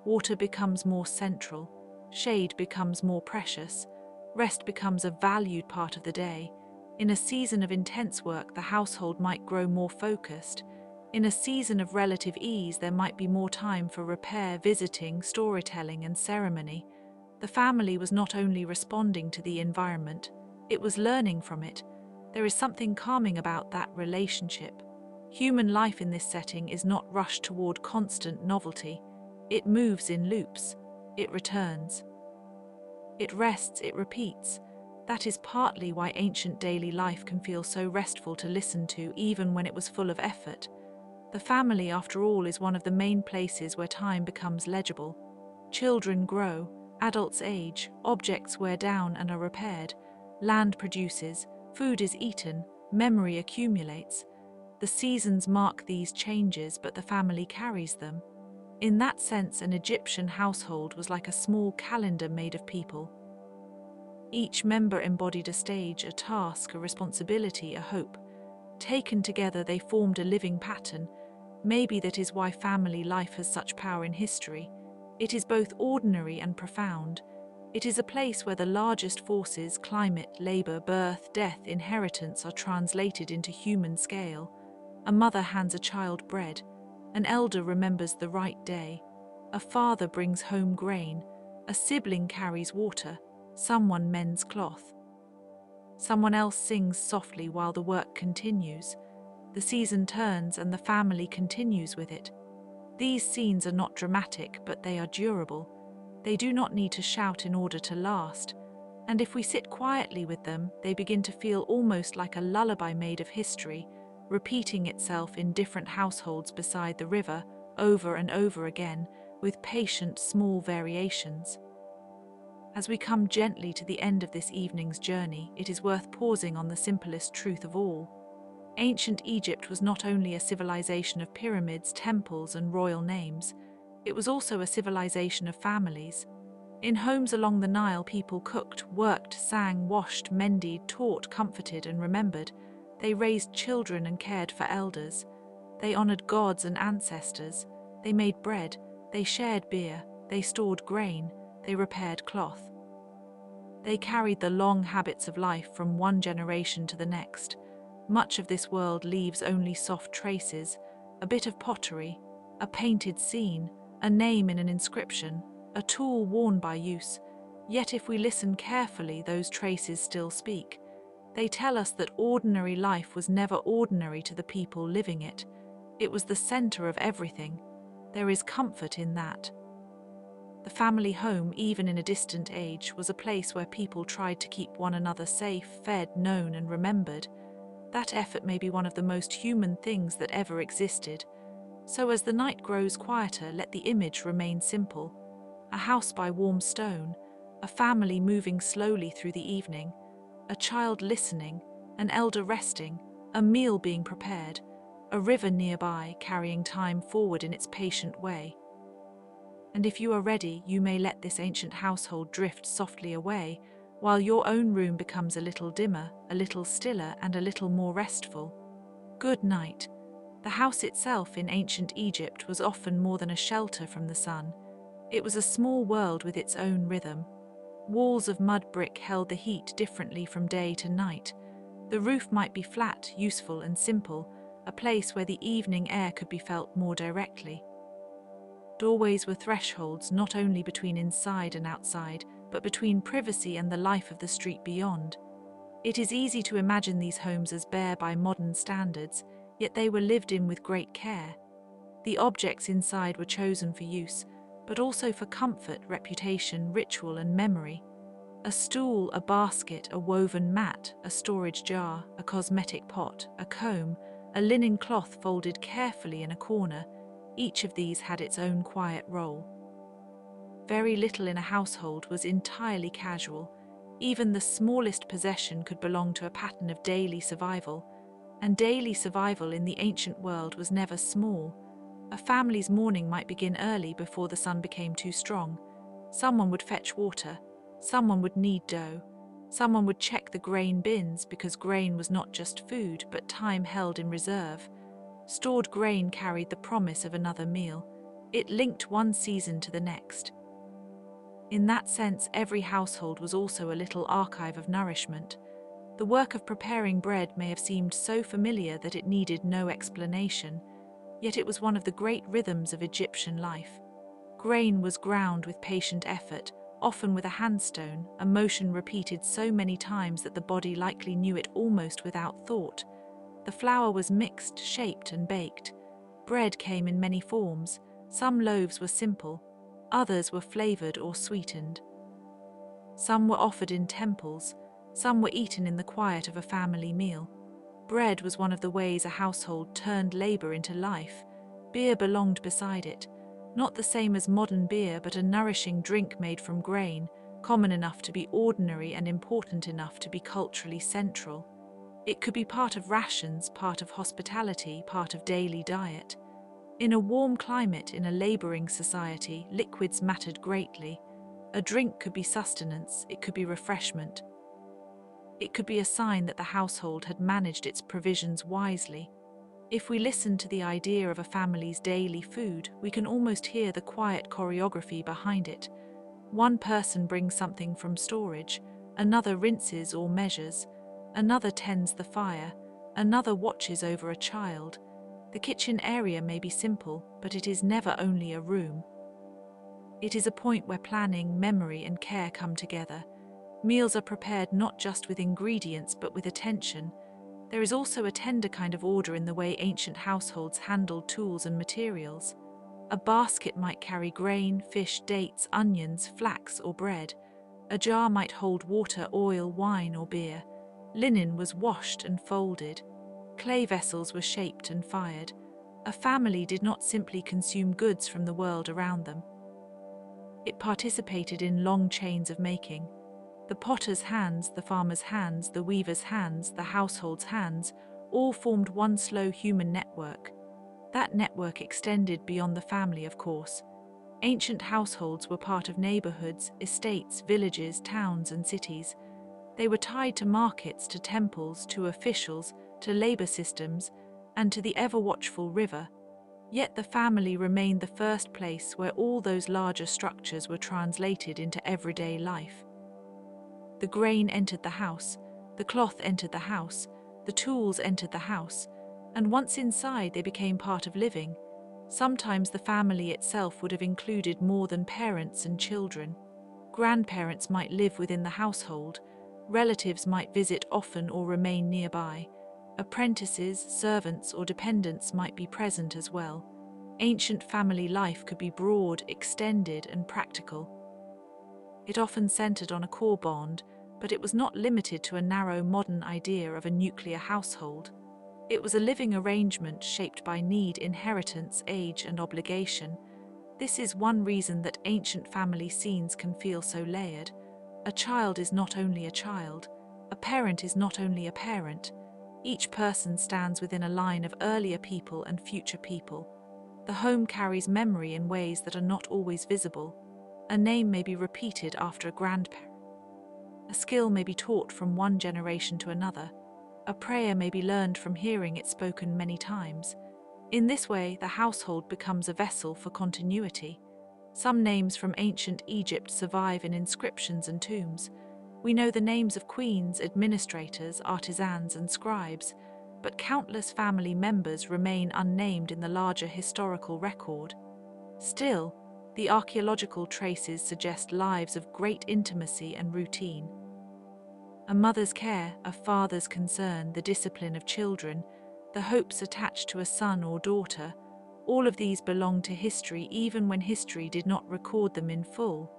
Water becomes more central. Shade becomes more precious. Rest becomes a valued part of the day. In a season of intense work, the household might grow more focused. In a season of relative ease, there might be more time for repair, visiting, storytelling, and ceremony. The family was not only responding to the environment, it was learning from it. There is something calming about that relationship. Human life in this setting is not rushed toward constant novelty. It moves in loops. It returns. It rests, it repeats. That is partly why ancient daily life can feel so restful to listen to, even when it was full of effort. The family, after all, is one of the main places where time becomes legible. Children grow, adults age, objects wear down and are repaired, land produces, food is eaten, memory accumulates. The seasons mark these changes, but the family carries them. In that sense, an Egyptian household was like a small calendar made of people. Each member embodied a stage, a task, a responsibility, a hope. Taken together, they formed a living pattern. Maybe that is why family life has such power in history. It is both ordinary and profound. It is a place where the largest forces, climate, labor, birth, death, inheritance, are translated into human scale. A mother hands a child bread. An elder remembers the right day. A father brings home grain. A sibling carries water. Someone mends cloth. Someone else sings softly while the work continues. The season turns and the family continues with it. These scenes are not dramatic, but they are durable. They do not need to shout in order to last. And if we sit quietly with them, they begin to feel almost like a lullaby made of history, repeating itself in different households beside the river, over and over again, with patient, small variations. As we come gently to the end of this evening's journey, it is worth pausing on the simplest truth of all. Ancient Egypt was not only a civilization of pyramids, temples, and royal names, it was also a civilization of families. In homes along the Nile, people cooked, worked, sang, washed, mended, taught, comforted, and remembered. They raised children and cared for elders. They honored gods and ancestors. They made bread. They shared beer. They stored grain. They repaired cloth. They carried the long habits of life from one generation to the next. Much of this world leaves only soft traces, a bit of pottery, a painted scene, a name in an inscription, a tool worn by use. Yet if we listen carefully, those traces still speak. They tell us that ordinary life was never ordinary to the people living it. It was the center of everything. There is comfort in that. The family home, even in a distant age, was a place where people tried to keep one another safe, fed, known, and remembered. That effort may be one of the most human things that ever existed. So as the night grows quieter, let the image remain simple. A house by warm stone, a family moving slowly through the evening, a child listening, an elder resting, a meal being prepared, a river nearby carrying time forward in its patient way. And if you are ready, you may let this ancient household drift softly away, while your own room becomes a little dimmer, a little stiller, and a little more restful. Good night. The house itself in ancient Egypt was often more than a shelter from the sun. It was a small world with its own rhythm. Walls of mud brick held the heat differently from day to night. The roof might be flat, useful and simple, a place where the evening air could be felt more directly. Doorways were thresholds not only between inside and outside, but between privacy and the life of the street beyond. It is easy to imagine these homes as bare by modern standards, yet they were lived in with great care. The objects inside were chosen for use, but also for comfort, reputation, ritual and memory. A stool, a basket, a woven mat, a storage jar, a cosmetic pot, a comb, a linen cloth folded carefully in a corner, each of these had its own quiet role. Very little in a household was entirely casual. Even the smallest possession could belong to a pattern of daily survival, and daily survival in the ancient world was never small. A family's morning might begin early before the sun became too strong. Someone would fetch water, someone would knead dough, someone would check the grain bins because grain was not just food but time held in reserve. Stored grain carried the promise of another meal. It linked one season to the next. In that sense, every household was also a little archive of nourishment. The work of preparing bread may have seemed so familiar that it needed no explanation, yet it was one of the great rhythms of Egyptian life. Grain was ground with patient effort, often with a handstone, a motion repeated so many times that the body likely knew it almost without thought. The flour was mixed, shaped, and baked. Bread came in many forms. Some loaves were simple, others were flavored or sweetened. Some were offered in temples, some were eaten in the quiet of a family meal. Bread was one of the ways a household turned labor into life. Beer belonged beside it, not the same as modern beer, but a nourishing drink made from grain, common enough to be ordinary and important enough to be culturally central. It could be part of rations, part of hospitality, part of daily diet. In a warm climate, in a laboring society, liquids mattered greatly. A drink could be sustenance, it could be refreshment. It could be a sign that the household had managed its provisions wisely. If we listen to the idea of a family's daily food, we can almost hear the quiet choreography behind it. One person brings something from storage, another rinses or measures, another tends the fire, another watches over a child. The kitchen area may be simple, but it is never only a room. It is a point where planning, memory, and care come together. Meals are prepared not just with ingredients, but with attention. There is also a tender kind of order in the way ancient households handled tools and materials. A basket might carry grain, fish, dates, onions, flax, or bread. A jar might hold water, oil, wine, or beer. Linen was washed and folded. Clay vessels were shaped and fired. A family did not simply consume goods from the world around them. It participated in long chains of making. The potter's hands, the farmer's hands, the weaver's hands, the household's hands, all formed one slow human network. That network extended beyond the family, of course. Ancient households were part of neighborhoods, estates, villages, towns, and cities. They were tied to markets, to temples, to officials, to labor systems, and to the ever-watchful river. Yet the family remained the first place where all those larger structures were translated into everyday life. The grain entered the house, the cloth entered the house, the tools entered the house, and once inside they became part of living. Sometimes the family itself would have included more than parents and children. Grandparents might live within the household, relatives might visit often or remain nearby. Apprentices, servants, or dependents might be present as well. Ancient family life could be broad, extended, and practical. It often centered on a core bond, but it was not limited to a narrow modern idea of a nuclear household. It was a living arrangement shaped by need, inheritance, age, and obligation. This is one reason that ancient family scenes can feel so layered. A child is not only a child. A parent is not only a parent. Each person stands within a line of earlier people and future people. The home carries memory in ways that are not always visible. A name may be repeated after a grandparent. A skill may be taught from one generation to another. A prayer may be learned from hearing it spoken many times. In this way, the household becomes a vessel for continuity. Some names from ancient Egypt survive in inscriptions and tombs. We know the names of queens, administrators, artisans, and scribes, but countless family members remain unnamed in the larger historical record. Still, the archaeological traces suggest lives of great intimacy and routine. A mother's care, a father's concern, the discipline of children, the hopes attached to a son or daughter, all of these belong to history even when history did not record them in full.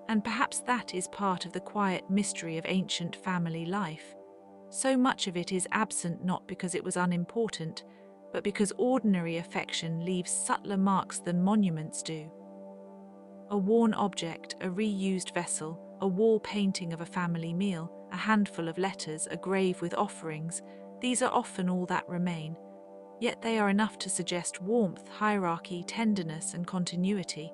And perhaps that is part of the quiet mystery of ancient family life. So much of it is absent not because it was unimportant, but because ordinary affection leaves subtler marks than monuments do. A worn object, a reused vessel, a wall painting of a family meal, a handful of letters, a grave with offerings, these are often all that remain. Yet they are enough to suggest warmth, hierarchy, tenderness, and continuity.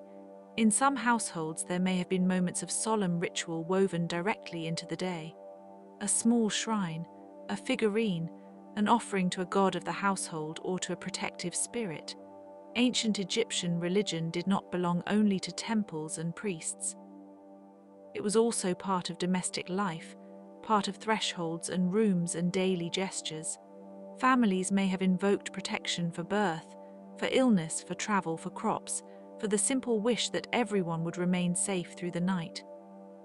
In some households, there may have been moments of solemn ritual woven directly into the day. A small shrine, a figurine, an offering to a god of the household or to a protective spirit. Ancient Egyptian religion did not belong only to temples and priests. It was also part of domestic life, part of thresholds and rooms and daily gestures. Families may have invoked protection for birth, for illness, for travel, for crops, for the simple wish that everyone would remain safe through the night.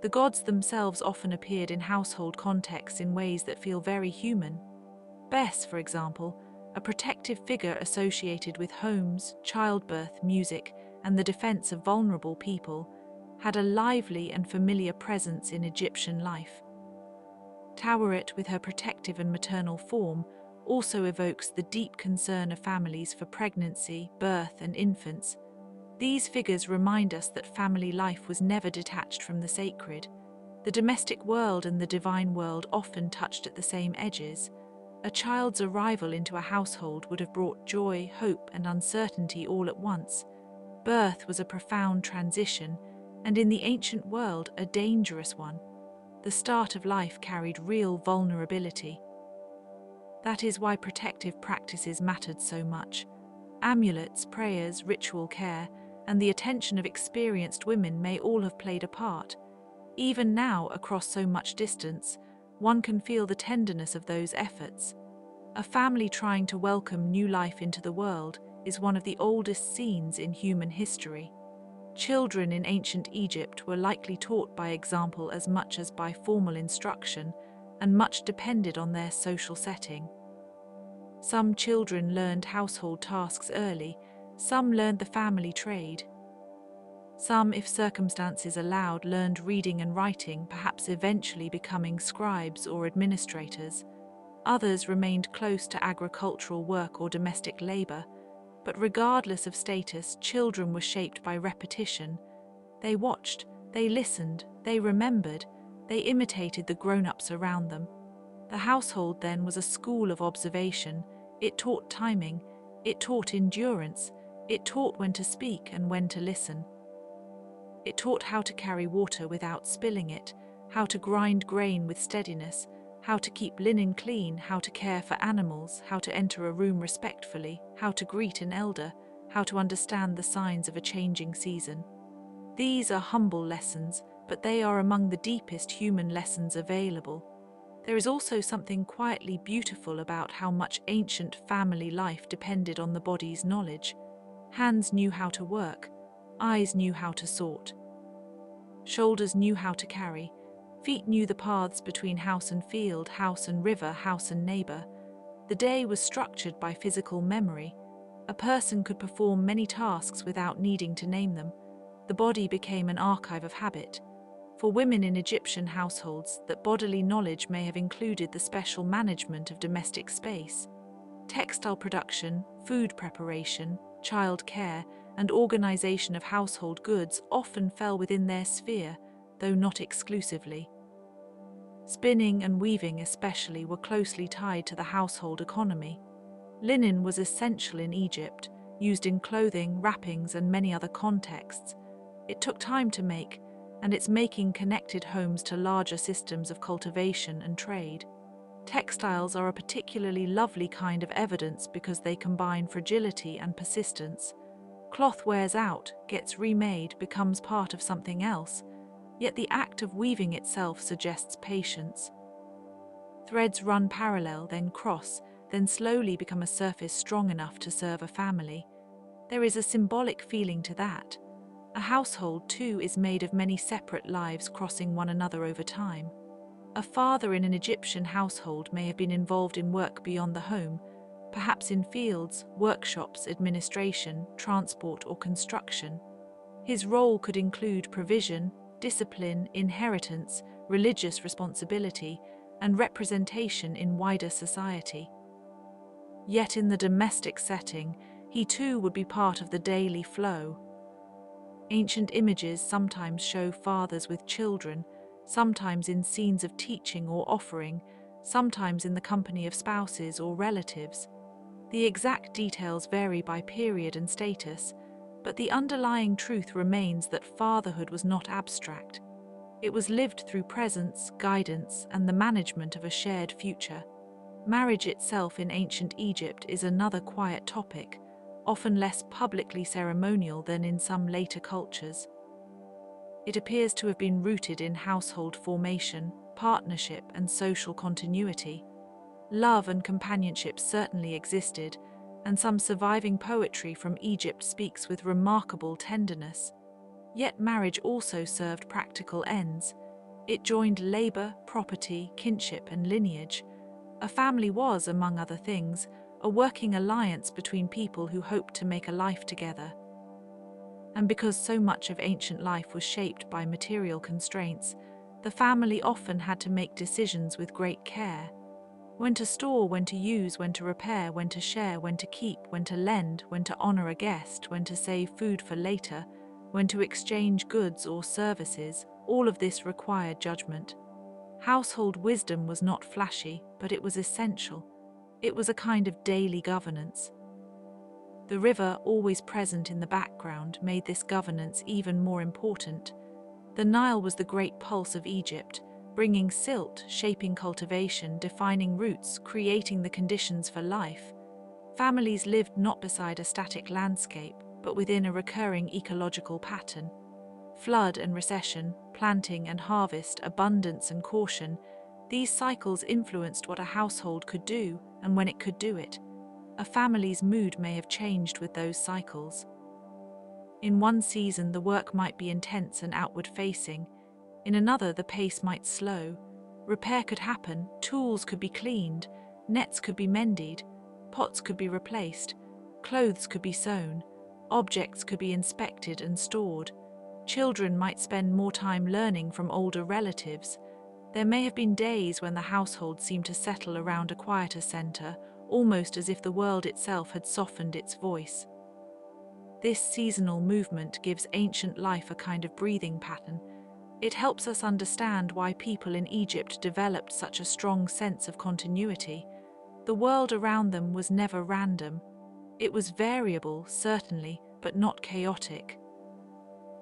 The gods themselves often appeared in household contexts in ways that feel very human. Bes, for example, a protective figure associated with homes, childbirth, music, and the defense of vulnerable people, had a lively and familiar presence in Egyptian life. Taweret, with her protective and maternal form, also evokes the deep concern of families for pregnancy, birth, and infants. These figures remind us that family life was never detached from the sacred. The domestic world and the divine world often touched at the same edges. A child's arrival into a household would have brought joy, hope, and uncertainty all at once. Birth was a profound transition, and in the ancient world, a dangerous one. The start of life carried real vulnerability. That is why protective practices mattered so much. Amulets, prayers, ritual care, and the attention of experienced women may all have played a part. Even now, across so much distance, one can feel the tenderness of those efforts. A family trying to welcome new life into the world is one of the oldest scenes in human history. Children in ancient Egypt were likely taught by example as much as by formal instruction, and much depended on their social setting. Some children learned household tasks early, some learned the family trade. Some, if circumstances allowed, learned reading and writing, perhaps eventually becoming scribes or administrators. Others remained close to agricultural work or domestic labor, but regardless of status, children were shaped by repetition. They watched, they listened, they remembered, they imitated the grown-ups around them. The household then was a school of observation. It taught timing, it taught endurance, it taught when to speak and when to listen. It taught how to carry water without spilling it, how to grind grain with steadiness, how to keep linen clean, how to care for animals, how to enter a room respectfully, how to greet an elder, how to understand the signs of a changing season. These are humble lessons, but they are among the deepest human lessons available. There is also something quietly beautiful about how much ancient family life depended on the body's knowledge. Hands knew how to work, eyes knew how to sort, shoulders knew how to carry, feet knew the paths between house and field, house and river, house and neighbor. The day was structured by physical memory. A person could perform many tasks without needing to name them. The body became an archive of habit. For women in Egyptian households, that bodily knowledge may have included the special management of domestic space. Textile production, food preparation, child care, and organization of household goods often fell within their sphere, though not exclusively. Spinning and weaving especially were closely tied to the household economy. Linen was essential in Egypt, used in clothing, wrappings, and many other contexts. It took time to make, and its making connected homes to larger systems of cultivation and trade. Textiles are a particularly lovely kind of evidence because they combine fragility and persistence. Cloth wears out, gets remade, becomes part of something else, yet the act of weaving itself suggests patience. Threads run parallel, then cross, then slowly become a surface strong enough to serve a family. There is a symbolic feeling to that. A household, too, is made of many separate lives crossing one another over time. A father in an Egyptian household may have been involved in work beyond the home, perhaps in fields, workshops, administration, transport, or construction. His role could include provision, discipline, inheritance, religious responsibility, and representation in wider society. Yet in the domestic setting, he too would be part of the daily flow. Ancient images sometimes show fathers with children, sometimes in scenes of teaching or offering, sometimes in the company of spouses or relatives. The exact details vary by period and status, but the underlying truth remains that fatherhood was not abstract. It was lived through presence, guidance, and the management of a shared future. Marriage itself in ancient Egypt is another quiet topic, often less publicly ceremonial than in some later cultures. It appears to have been rooted in household formation, partnership, and social continuity. Love and companionship certainly existed, and some surviving poetry from Egypt speaks with remarkable tenderness. Yet marriage also served practical ends. It joined labor, property, kinship, and lineage. A family was, among other things, a working alliance between people who hoped to make a life together. And because so much of ancient life was shaped by material constraints, the family often had to make decisions with great care. When to store, when to use, when to repair, when to share, when to keep, when to lend, when to honor a guest, when to save food for later, when to exchange goods or services, all of this required judgment. Household wisdom was not flashy, but it was essential. It was a kind of daily governance. The river, always present in the background, made this governance even more important. The Nile was the great pulse of Egypt, bringing silt, shaping cultivation, defining routes, creating the conditions for life. Families lived not beside a static landscape, but within a recurring ecological pattern. Flood and recession, planting and harvest, abundance and caution, these cycles influenced what a household could do and when it could do it. A family's mood may have changed with those cycles. In one season, the work might be intense and outward-facing. In another, the pace might slow. Repair could happen, tools could be cleaned, nets could be mended, pots could be replaced, clothes could be sewn, objects could be inspected and stored. Children might spend more time learning from older relatives. There may have been days when the household seemed to settle around a quieter center, almost as if the world itself had softened its voice. This seasonal movement gives ancient life a kind of breathing pattern. It helps us understand why people in Egypt developed such a strong sense of continuity. The world around them was never random. It was variable, certainly, but not chaotic.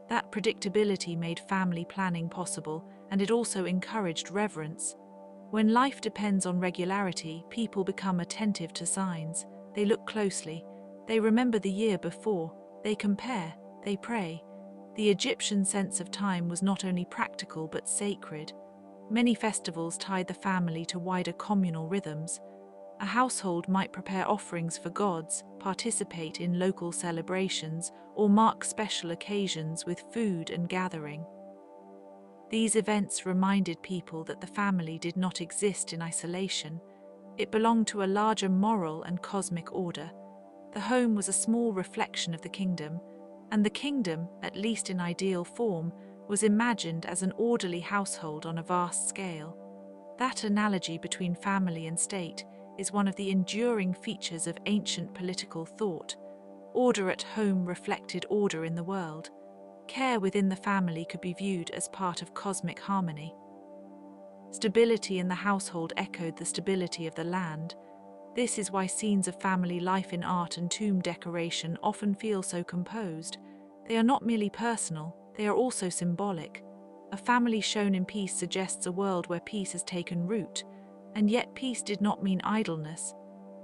That predictability made family planning possible, and it also encouraged reverence. When life depends on regularity, people become attentive to signs. They look closely. They remember the year before. They compare. They pray. The Egyptian sense of time was not only practical but sacred. Many festivals tied the family to wider communal rhythms. A household might prepare offerings for gods, participate in local celebrations, or mark special occasions with food and gathering. These events reminded people that the family did not exist in isolation. It belonged to a larger moral and cosmic order. The home was a small reflection of the kingdom, and the kingdom, at least in ideal form, was imagined as an orderly household on a vast scale. That analogy between family and state is one of the enduring features of ancient political thought. Order at home reflected order in the world. Care within the family could be viewed as part of cosmic harmony. Stability in the household echoed the stability of the land. This is why scenes of family life in art and tomb decoration often feel so composed. They are not merely personal, they are also symbolic. A family shown in peace suggests a world where peace has taken root, And yet peace did not mean idleness.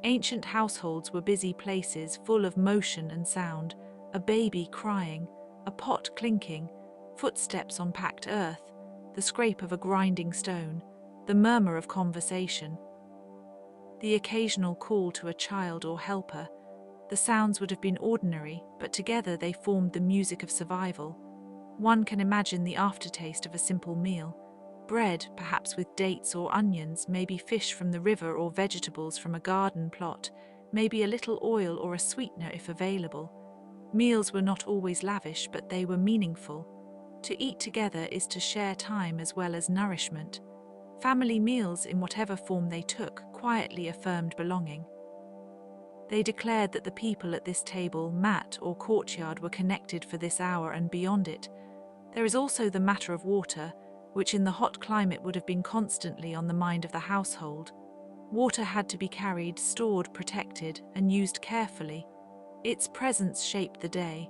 Ancient households were busy places full of motion and sound, a baby crying, a pot clinking, footsteps on packed earth, the scrape of a grinding stone, the murmur of conversation. The occasional call to a child or helper. The sounds would have been ordinary, but together they formed the music of survival. One can imagine the aftertaste of a simple meal. Bread, perhaps with dates or onions, maybe fish from the river or vegetables from a garden plot, maybe a little oil or a sweetener if available. Meals were not always lavish, but they were meaningful. To eat together is to share time as well as nourishment. Family meals, in whatever form they took, quietly affirmed belonging. They declared that the people at this table, mat or courtyard, were connected for this hour and beyond it. There is also the matter of water, which in the hot climate would have been constantly on the mind of the household. Water had to be carried, stored, protected, and used carefully. Its presence shaped the day.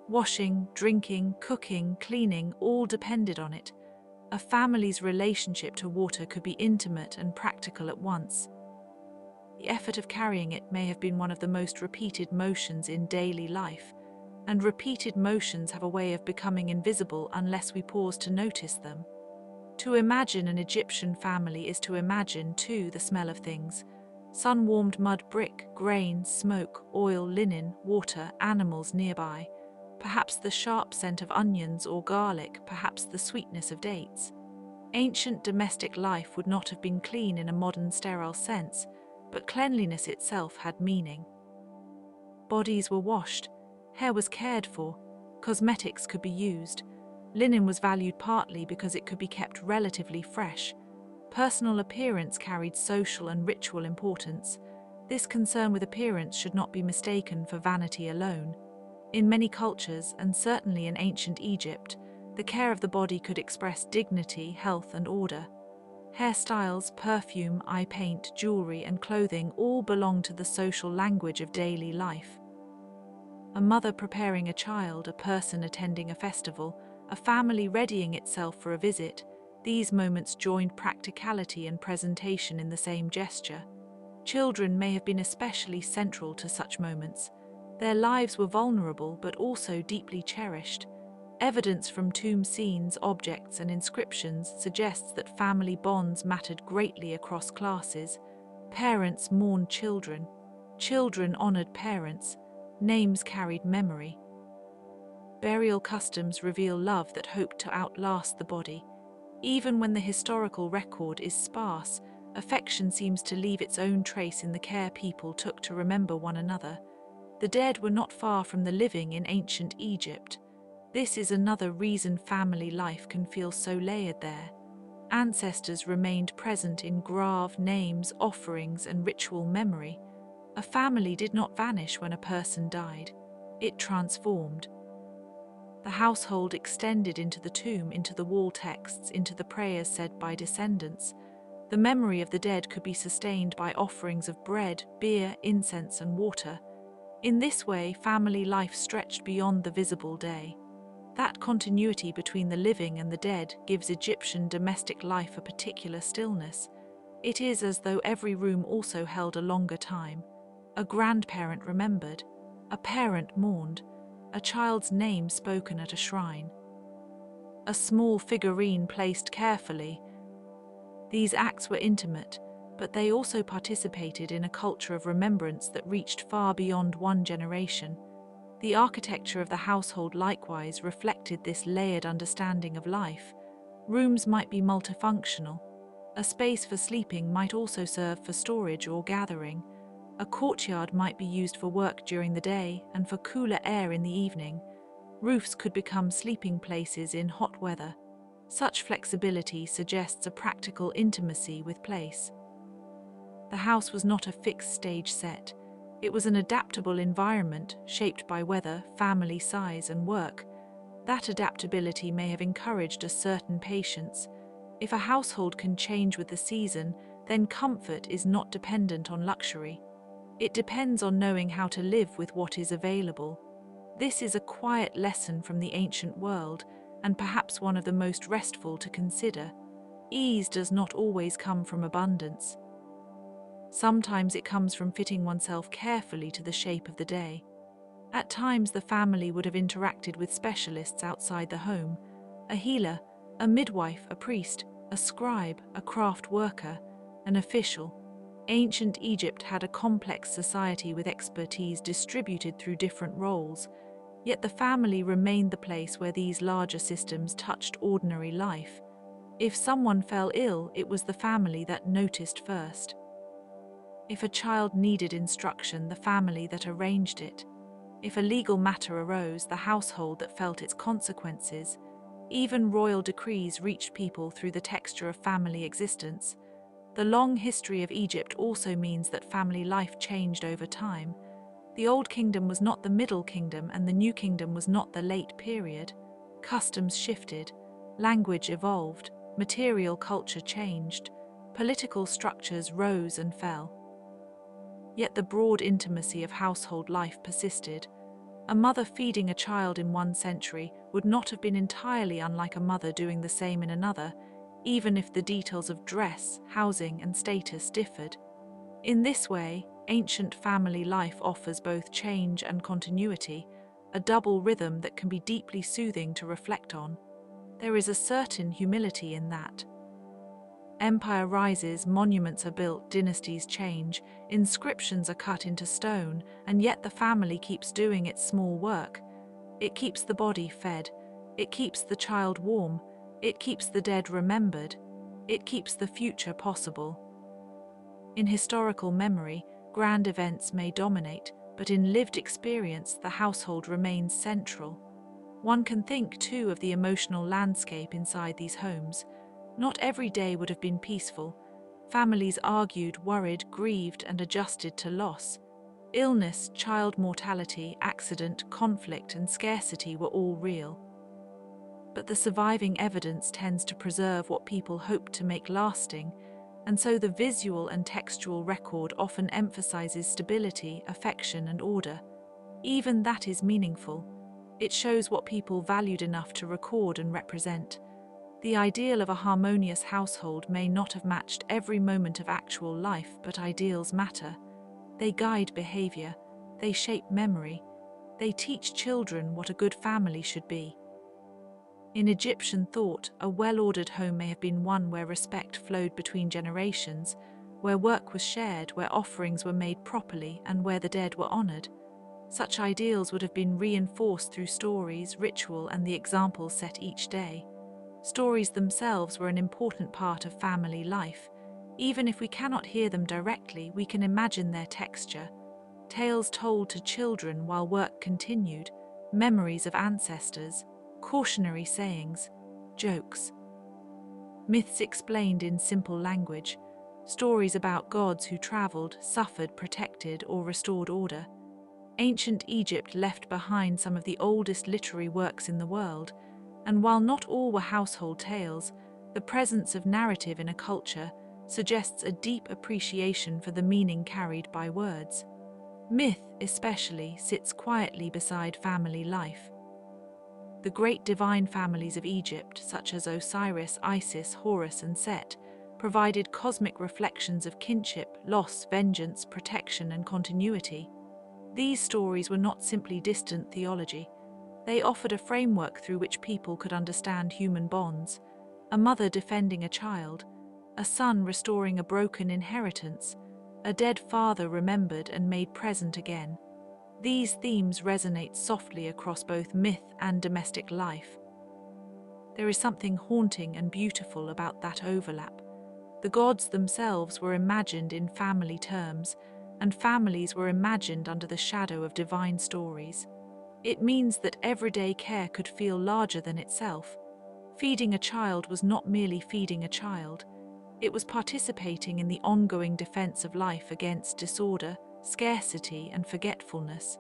Washing, drinking, cooking, cleaning, all depended on it. A family's relationship to water could be intimate and practical at once. The effort of carrying it may have been one of the most repeated motions in daily life, and repeated motions have a way of becoming invisible unless we pause to notice them. To imagine an Egyptian family is to imagine, too, the smell of things. Sun-warmed mud brick, grain, smoke, oil, linen, water, animals nearby. Perhaps the sharp scent of onions or garlic, perhaps the sweetness of dates. Ancient domestic life would not have been clean in a modern sterile sense, but cleanliness itself had meaning. Bodies were washed, hair was cared for, cosmetics could be used. Linen was valued partly because it could be kept relatively fresh. Personal appearance carried social and ritual importance. This concern with appearance should not be mistaken for vanity alone. In many cultures, and certainly in ancient Egypt, the care of the body could express dignity, health, and order. Hairstyles, perfume, eye paint, jewelry, and clothing all belong to the social language of daily life. A mother preparing a child, a person attending a festival, a family readying itself for a visit, these moments joined practicality and presentation in the same gesture. Children may have been especially central to such moments. Their lives were vulnerable but also deeply cherished. Evidence from tomb scenes, objects, and inscriptions suggests that family bonds mattered greatly across classes. Parents mourned children. Children honored parents. Names carried memory. Burial customs reveal love that hoped to outlast the body. Even when the historical record is sparse, affection seems to leave its own trace in the care people took to remember one another. The dead were not far from the living in ancient Egypt. This is another reason family life can feel so layered there. Ancestors remained present in grave, names, offerings, and ritual memory. A family did not vanish when a person died. It transformed. The household extended into the tomb, into the wall texts, into the prayers said by descendants. The memory of the dead could be sustained by offerings of bread, beer, incense, and water. In this way, family life stretched beyond the visible day. That continuity between the living and the dead gives Egyptian domestic life a particular stillness. It is as though every room also held a longer time. A grandparent remembered, a parent mourned, a child's name spoken at a shrine. A small figurine placed carefully. These acts were intimate, but they also participated in a culture of remembrance that reached far beyond one generation. The architecture of the household likewise reflected this layered understanding of life. Rooms might be multifunctional. A space for sleeping might also serve for storage or gathering. A courtyard might be used for work during the day and for cooler air in the evening. Roofs could become sleeping places in hot weather. Such flexibility suggests a practical intimacy with place. The house was not a fixed stage set. It was an adaptable environment shaped by weather, family size, and work. That adaptability may have encouraged a certain patience. If a household can change with the season, then comfort is not dependent on luxury. It depends on knowing how to live with what is available. This is a quiet lesson from the ancient world, and perhaps one of the most restful to consider. Ease does not always come from abundance. Sometimes it comes from fitting oneself carefully to the shape of the day. At times, the family would have interacted with specialists outside the home: a healer, a midwife, a priest, a scribe, a craft worker, an official. Ancient Egypt had a complex society with expertise distributed through different roles, yet the family remained the place where these larger systems touched ordinary life. If someone fell ill, it was the family that noticed first. If a child needed instruction, the family that arranged it. If a legal matter arose, the household that felt its consequences. Even royal decrees reached people through the texture of family existence. The long history of Egypt also means that family life changed over time. The Old Kingdom was not the Middle Kingdom, and the New Kingdom was not the late period. Customs shifted, language evolved, material culture changed, political structures rose and fell. Yet the broad intimacy of household life persisted. A mother feeding a child in one century would not have been entirely unlike a mother doing the same in another, even if the details of dress, housing, and status differed. In this way, ancient family life offers both change and continuity, a double rhythm that can be deeply soothing to reflect on. There is a certain humility in that. Empire rises, monuments are built, dynasties change, inscriptions are cut into stone, and yet the family keeps doing its small work. It keeps the body fed, it keeps the child warm, it keeps the dead remembered, it keeps the future possible. In historical memory, grand events may dominate, but in lived experience, the household remains central. One can think, too, of the emotional landscape inside these homes. Not every day would have been peaceful. Families argued, worried, grieved, and adjusted to loss. Illness, child mortality, accident, conflict, and scarcity were all real. But the surviving evidence tends to preserve what people hoped to make lasting, and so the visual and textual record often emphasizes stability, affection, and order. Even that is meaningful. It shows what people valued enough to record and represent. The ideal of a harmonious household may not have matched every moment of actual life, but ideals matter. They guide behavior, they shape memory, they teach children what a good family should be. In Egyptian thought, a well-ordered home may have been one where respect flowed between generations, where work was shared, where offerings were made properly, and where the dead were honored. Such ideals would have been reinforced through stories, ritual, and the examples set each day. Stories themselves were an important part of family life. Even if we cannot hear them directly, we can imagine their texture. Tales told to children while work continued, memories of ancestors, cautionary sayings, jokes. Myths explained in simple language, stories about gods who traveled, suffered, protected, or restored order. Ancient Egypt left behind some of the oldest literary works in the world, and while not all were household tales, the presence of narrative in a culture suggests a deep appreciation for the meaning carried by words. Myth, especially, sits quietly beside family life. The great divine families of Egypt, such as Osiris, Isis, Horus, and Set, provided cosmic reflections of kinship, loss, vengeance, protection, and continuity. These stories were not simply distant theology. They offered a framework through which people could understand human bonds: a mother defending a child, a son restoring a broken inheritance, a dead father remembered and made present again. These themes resonate softly across both myth and domestic life. There is something haunting and beautiful about that overlap. The gods themselves were imagined in family terms, and families were imagined under the shadow of divine stories. It means that everyday care could feel larger than itself. Feeding a child was not merely feeding a child. It was participating in the ongoing defense of life against disorder, scarcity, and forgetfulness.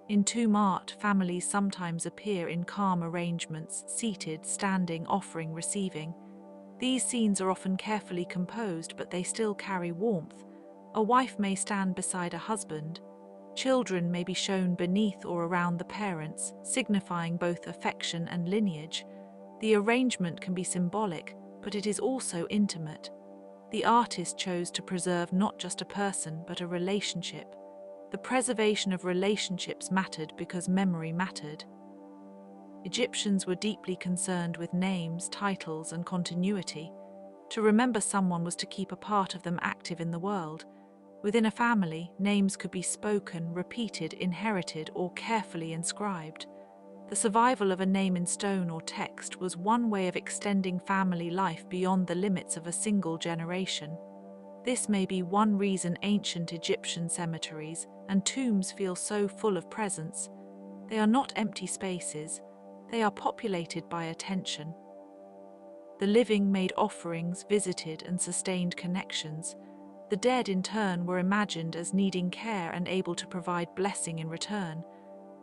In tomb art, families sometimes appear in calm arrangements, seated, standing, offering, receiving. These scenes are often carefully composed, but they still carry warmth. A wife may stand beside a husband. Children may be shown beneath or around the parents, signifying both affection and lineage. The arrangement can be symbolic, but it is also intimate. The artist chose to preserve not just a person, but a relationship. The preservation of relationships mattered because memory mattered. Egyptians were deeply concerned with names, titles, and continuity. To remember someone was to keep a part of them active in the world. Within a family, names could be spoken, repeated, inherited, or carefully inscribed. The survival of a name in stone or text was one way of extending family life beyond the limits of a single generation. This may be one reason ancient Egyptian cemeteries and tombs feel so full of presence. They are not empty spaces, they are populated by attention. The living made offerings, visited and sustained connections. The dead, in turn, were imagined as needing care and able to provide blessing in return.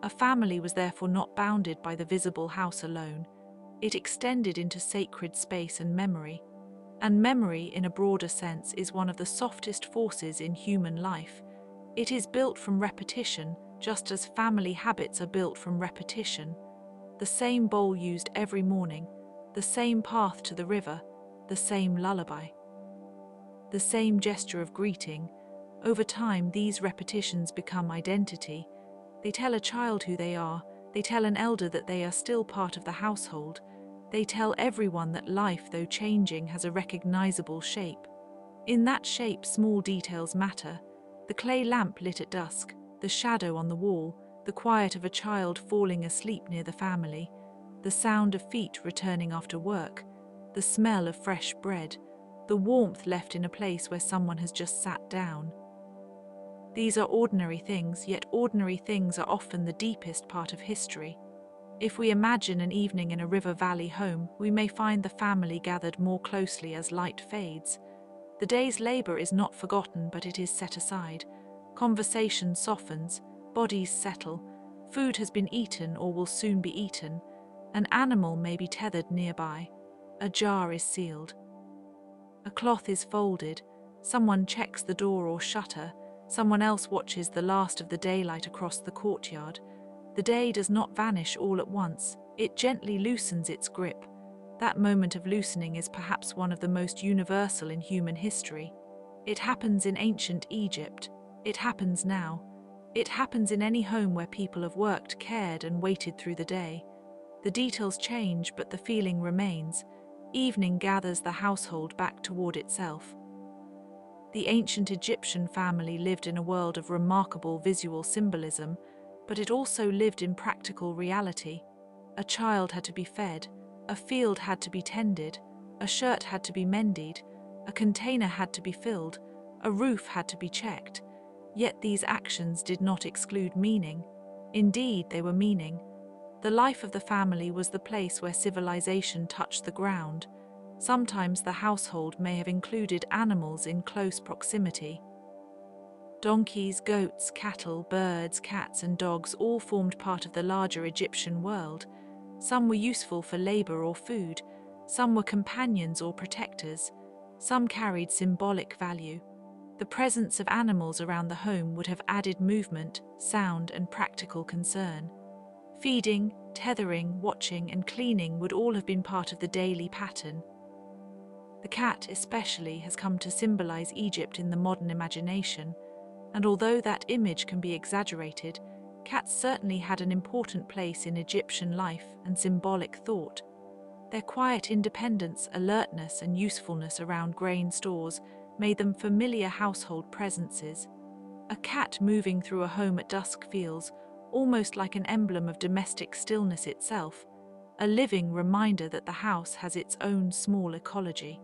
A family was therefore not bounded by the visible house alone. It extended into sacred space and memory. And memory, in a broader sense, is one of the softest forces in human life. It is built from repetition, just as family habits are built from repetition. The same bowl used every morning, the same path to the river, the same lullaby, the same gesture of greeting. Over time, these repetitions become identity. They tell a child who they are. They tell an elder that they are still part of the household. They tell everyone that life, though changing, has a recognizable shape. In that shape, small details matter. The clay lamp lit at dusk, the shadow on the wall, the quiet of a child falling asleep near the family, the sound of feet returning after work, the smell of fresh bread, the warmth left in a place where someone has just sat down. These are ordinary things, yet ordinary things are often the deepest part of history. If we imagine an evening in a river valley home, we may find the family gathered more closely as light fades. The day's labor is not forgotten, but it is set aside. Conversation softens, bodies settle, food has been eaten or will soon be eaten. An animal may be tethered nearby. A jar is sealed. A cloth is folded. Someone checks the door or shutter. Someone else watches the last of the daylight across the courtyard. The day does not vanish all at once. It gently loosens its grip. That moment of loosening is perhaps one of the most universal in human history. It happens in ancient Egypt. It happens now. It happens in any home where people have worked, cared, and waited through the day. The details change, but the feeling remains. Evening gathers the household back toward itself. The ancient Egyptian family lived in a world of remarkable visual symbolism, but it also lived in practical reality. A child had to be fed, a field had to be tended, a shirt had to be mended, a container had to be filled, a roof had to be checked. Yet these actions did not exclude meaning. Indeed, they were meaning. The life of the family was the place where civilization touched the ground. Sometimes the household may have included animals in close proximity. Donkeys, goats, cattle, birds, cats, and dogs all formed part of the larger Egyptian world. Some were useful for labor or food, some were companions or protectors, some carried symbolic value. The presence of animals around the home would have added movement, sound, and practical concern. Feeding, tethering, watching, and cleaning would all have been part of the daily pattern. The cat, especially, has come to symbolize Egypt in the modern imagination, and although that image can be exaggerated, cats certainly had an important place in Egyptian life and symbolic thought. Their quiet independence, alertness, and usefulness around grain stores made them familiar household presences. A cat moving through a home at dusk feels almost like an emblem of domestic stillness itself, a living reminder that the house has its own small ecology.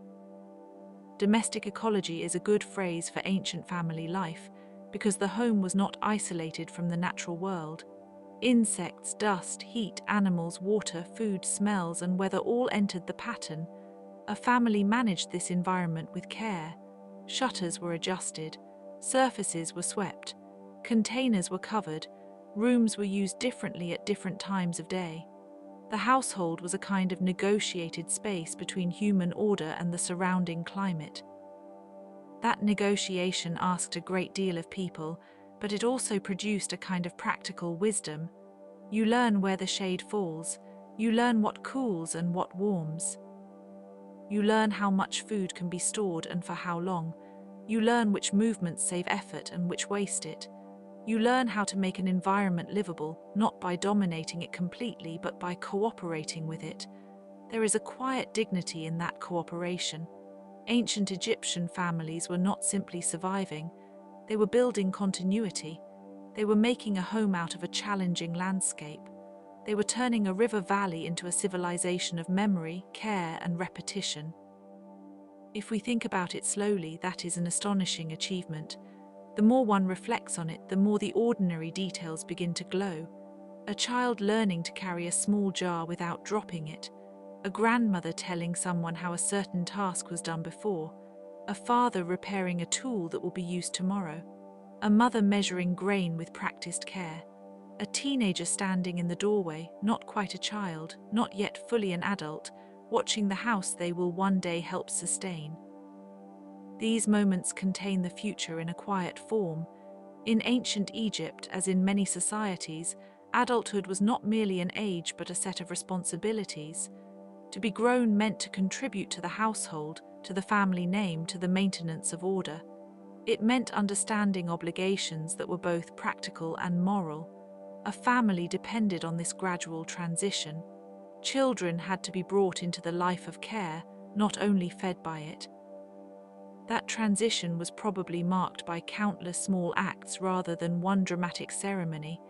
Domestic ecology is a good phrase for ancient family life because the home was not isolated from the natural world. Insects, dust, heat, animals, water, food, smells, and weather all entered the pattern. A family managed this environment with care. Shutters were adjusted, surfaces were swept, containers were covered, rooms were used differently at different times of day. The household was a kind of negotiated space between human order and the surrounding climate. That negotiation asked a great deal of people, but it also produced a kind of practical wisdom. You learn where the shade falls, you learn what cools and what warms. You learn how much food can be stored and for how long. You learn which movements save effort and which waste it. You learn how to make an environment livable, not by dominating it completely, but by cooperating with it. There is a quiet dignity in that cooperation. Ancient Egyptian families were not simply surviving, they were building continuity. They were making a home out of a challenging landscape. They were turning a river valley into a civilization of memory, care, and repetition. If we think about it slowly, that is an astonishing achievement. The more one reflects on it, the more the ordinary details begin to glow. A child learning to carry a small jar without dropping it. A grandmother telling someone how a certain task was done before. A father repairing a tool that will be used tomorrow. A mother measuring grain with practiced care. A teenager standing in the doorway, not quite a child, not yet fully an adult, watching the house they will one day help sustain. These moments contain the future in a quiet form. In ancient Egypt, as in many societies, adulthood was not merely an age but a set of responsibilities. To be grown meant to contribute to the household, to the family name, to the maintenance of order. It meant understanding obligations that were both practical and moral. A family depended on this gradual transition. Children had to be brought into the life of care, not only fed by it. That transition was probably marked by countless small acts rather than one dramatic ceremony.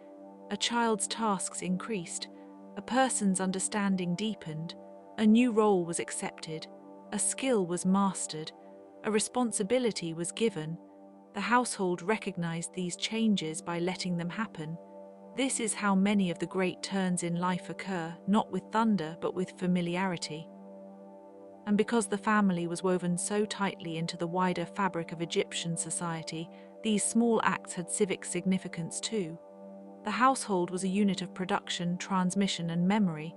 A child's tasks increased, a person's understanding deepened, a new role was accepted, a skill was mastered, a responsibility was given. The household recognized these changes by letting them happen. This is how many of the great turns in life occur, not with thunder but with familiarity. And because the family was woven so tightly into the wider fabric of Egyptian society, these small acts had civic significance too. The household was a unit of production, transmission, and memory.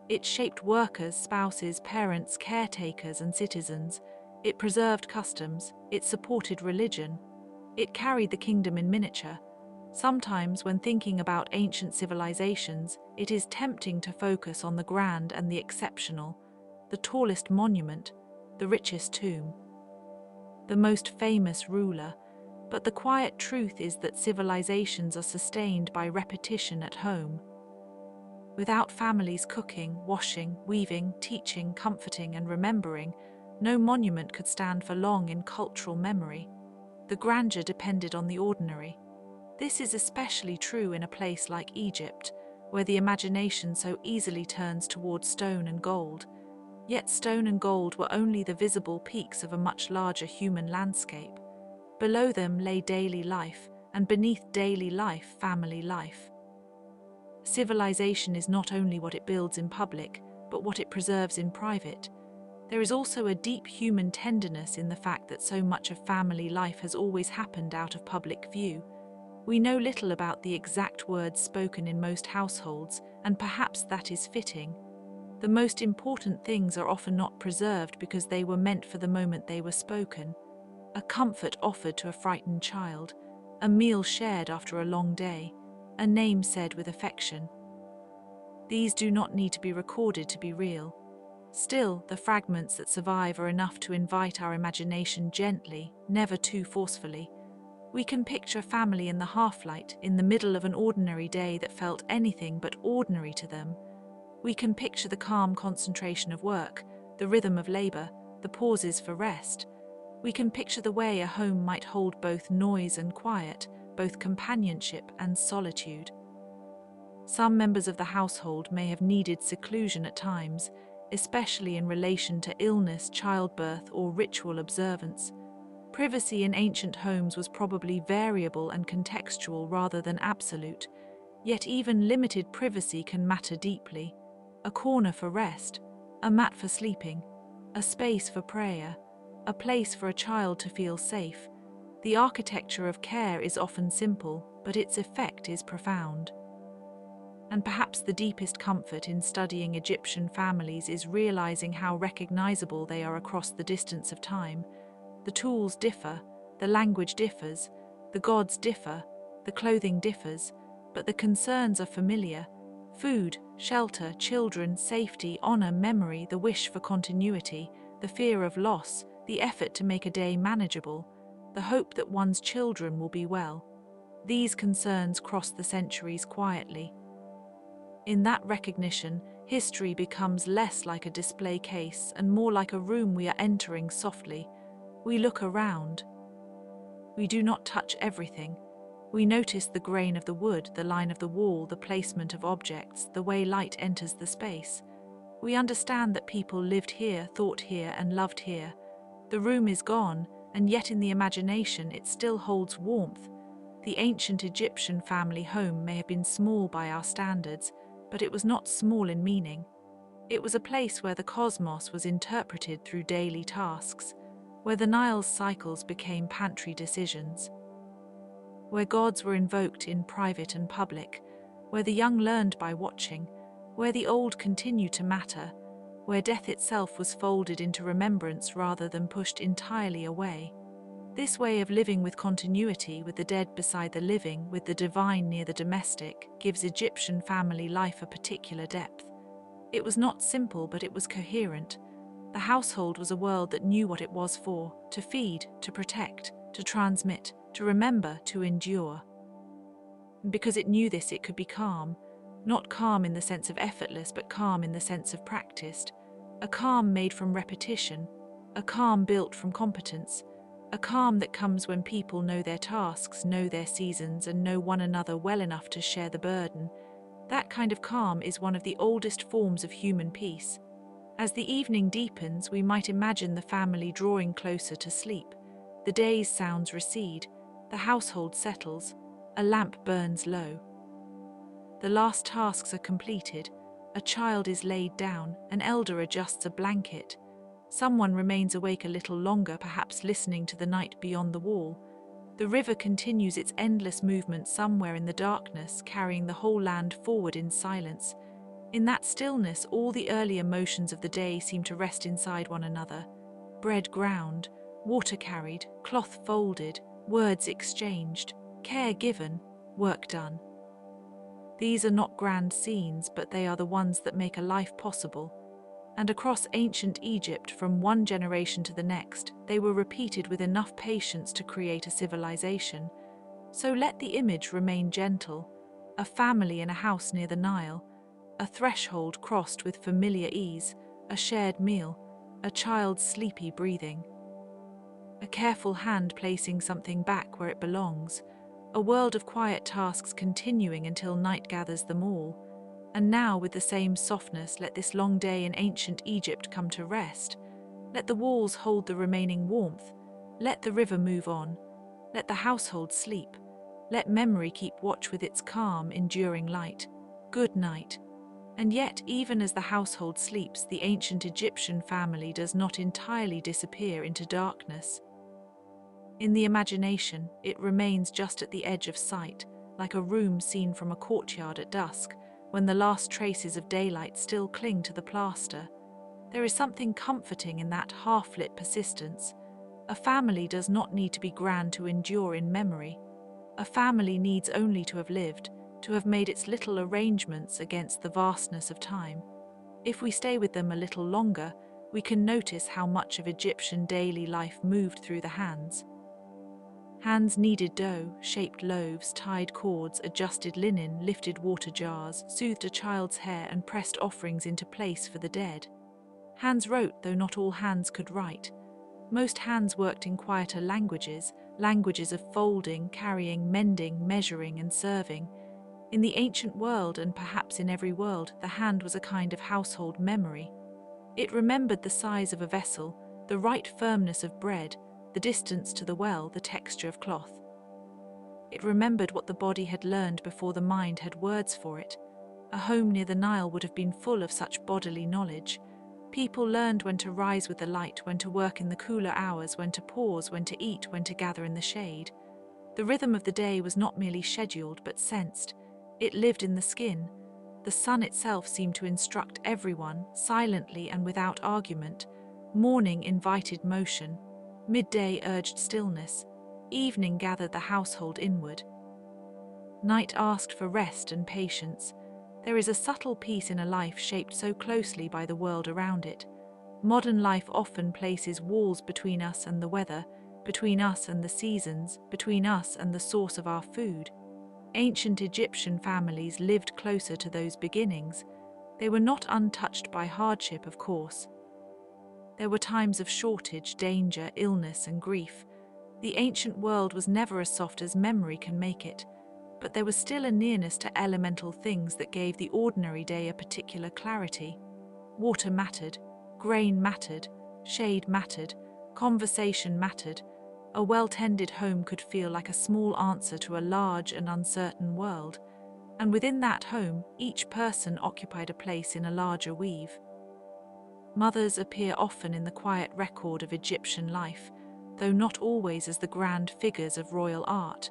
It shaped workers, spouses, parents, caretakers, and citizens. It preserved customs. It supported religion. It carried the kingdom in miniature. Sometimes, when thinking about ancient civilizations, it is tempting to focus on the grand and the exceptional, the tallest monument, the richest tomb, the most famous ruler. But the quiet truth is that civilizations are sustained by repetition at home. Without families cooking, washing, weaving, teaching, comforting, and remembering, no monument could stand for long in cultural memory. The grandeur depended on the ordinary. This is especially true in a place like Egypt, where the imagination so easily turns toward stone and gold. Yet stone and gold were only the visible peaks of a much larger human landscape. Below them lay daily life, and beneath daily life, family life. Civilization is not only what it builds in public, but what it preserves in private. There is also a deep human tenderness in the fact that so much of family life has always happened out of public view. We know little about the exact words spoken in most households, and perhaps that is fitting. The most important things are often not preserved because they were meant for the moment they were spoken. A comfort offered to a frightened child, a meal shared after a long day, a name said with affection. These do not need to be recorded to be real. Still, the fragments that survive are enough to invite our imagination gently, never too forcefully. We can picture family in the half-light, in the middle of an ordinary day that felt anything but ordinary to them. We can picture the calm concentration of work, the rhythm of labor, the pauses for rest. We can picture the way a home might hold both noise and quiet, both companionship and solitude. Some members of the household may have needed seclusion at times, especially in relation to illness, childbirth, or ritual observance. Privacy in ancient homes was probably variable and contextual rather than absolute, yet even limited privacy can matter deeply. A corner for rest, a mat for sleeping, a space for prayer, a place for a child to feel safe. The architecture of care is often simple, but its effect is profound. And perhaps the deepest comfort in studying Egyptian families is realizing how recognizable they are across the distance of time. The tools differ, the language differs, the gods differ, the clothing differs, but the concerns are familiar. Food, shelter, children, safety, honor, memory, the wish for continuity. the fear of loss, the effort to make a day manageable, the hope that one's children will be well. These concerns cross the centuries quietly. In that recognition, history becomes less like a display case and more like a room we are entering softly. We look around. We do not touch everything. We notice the grain of the wood, the line of the wall, the placement of objects, the way light enters the space. We understand that people lived here, thought here, and loved here. The room is gone, and yet in the imagination it still holds warmth. The ancient Egyptian family home may have been small by our standards, but it was not small in meaning. It was a place where the cosmos was interpreted through daily tasks, where the Nile's cycles became pantry decisions, where gods were invoked in private and public, where the young learned by watching, where the old continued to matter, where death itself was folded into remembrance rather than pushed entirely away. This way of living with continuity, with the dead beside the living, with the divine near the domestic, gives Egyptian family life a particular depth. It was not simple, but it was coherent. The household was a world that knew what it was for: to feed, to protect, to transmit, to remember, to endure. And because it knew this, it could be calm. Not calm in the sense of effortless, but calm in the sense of practiced. A calm made from repetition, a calm built from competence, a calm that comes when people know their tasks, know their seasons, and know one another well enough to share the burden. That kind of calm is one of the oldest forms of human peace. As the evening deepens, we might imagine the family drawing closer to sleep. The day's sounds recede, the household settles, a lamp burns low. The last tasks are completed, a child is laid down, an elder adjusts a blanket. Someone remains awake a little longer, perhaps listening to the night beyond the wall. The river continues its endless movement somewhere in the darkness, carrying the whole land forward in silence. In that stillness, all the early emotions of the day seem to rest inside one another. Bread ground, water carried, cloth folded, words exchanged, care given, work done. These are not grand scenes, but they are the ones that make a life possible. And across ancient Egypt, from one generation to the next, they were repeated with enough patience to create a civilization. So let the image remain gentle: a family in a house near the Nile, a threshold crossed with familiar ease, a shared meal, a child's sleepy breathing, a careful hand placing something back where it belongs, a world of quiet tasks continuing until night gathers them all. And now, with the same softness, let this long day in ancient Egypt come to rest. Let the walls hold the remaining warmth. Let the river move on. Let the household sleep. Let memory keep watch with its calm, enduring light. Good night. And yet, even as the household sleeps, the ancient Egyptian family does not entirely disappear into darkness. In the imagination, it remains just at the edge of sight, like a room seen from a courtyard at dusk, when the last traces of daylight still cling to the plaster. There is something comforting in that half-lit persistence. A family does not need to be grand to endure in memory. A family needs only to have lived, to have made its little arrangements against the vastness of time. If we stay with them a little longer, we can notice how much of Egyptian daily life moved through the hands. Hands kneaded dough, shaped loaves, tied cords, adjusted linen, lifted water jars, soothed a child's hair, and pressed offerings into place for the dead. Hands wrote, though not all hands could write. Most hands worked in quieter languages, languages of folding, carrying, mending, measuring, and serving. In the ancient world, and perhaps in every world, the hand was a kind of household memory. It remembered the size of a vessel, the right firmness of bread, the distance to the well, the texture of cloth. It remembered what the body had learned before the mind had words for it. A home near the Nile would have been full of such bodily knowledge. People learned when to rise with the light, when to work in the cooler hours, when to pause, when to eat, when to gather in the shade. The rhythm of the day was not merely scheduled, but sensed. It lived in the skin. The sun itself seemed to instruct everyone, silently and without argument. Morning invited motion. Midday urged stillness. Evening gathered the household inward. Night asked for rest and patience. There is a subtle peace in a life shaped so closely by the world around it. Modern life often places walls between us and the weather, between us and the seasons, between us and the source of our food. Ancient Egyptian families lived closer to those beginnings. They were not untouched by hardship, of course. There were times of shortage, danger, illness, and grief. The ancient world was never as soft as memory can make it, but there was still a nearness to elemental things that gave the ordinary day a particular clarity. Water mattered, grain mattered, shade mattered, conversation mattered. A well-tended home could feel like a small answer to a large and uncertain world, and within that home, each person occupied a place in a larger weave. Mothers appear often in the quiet record of Egyptian life, though not always as the grand figures of royal art.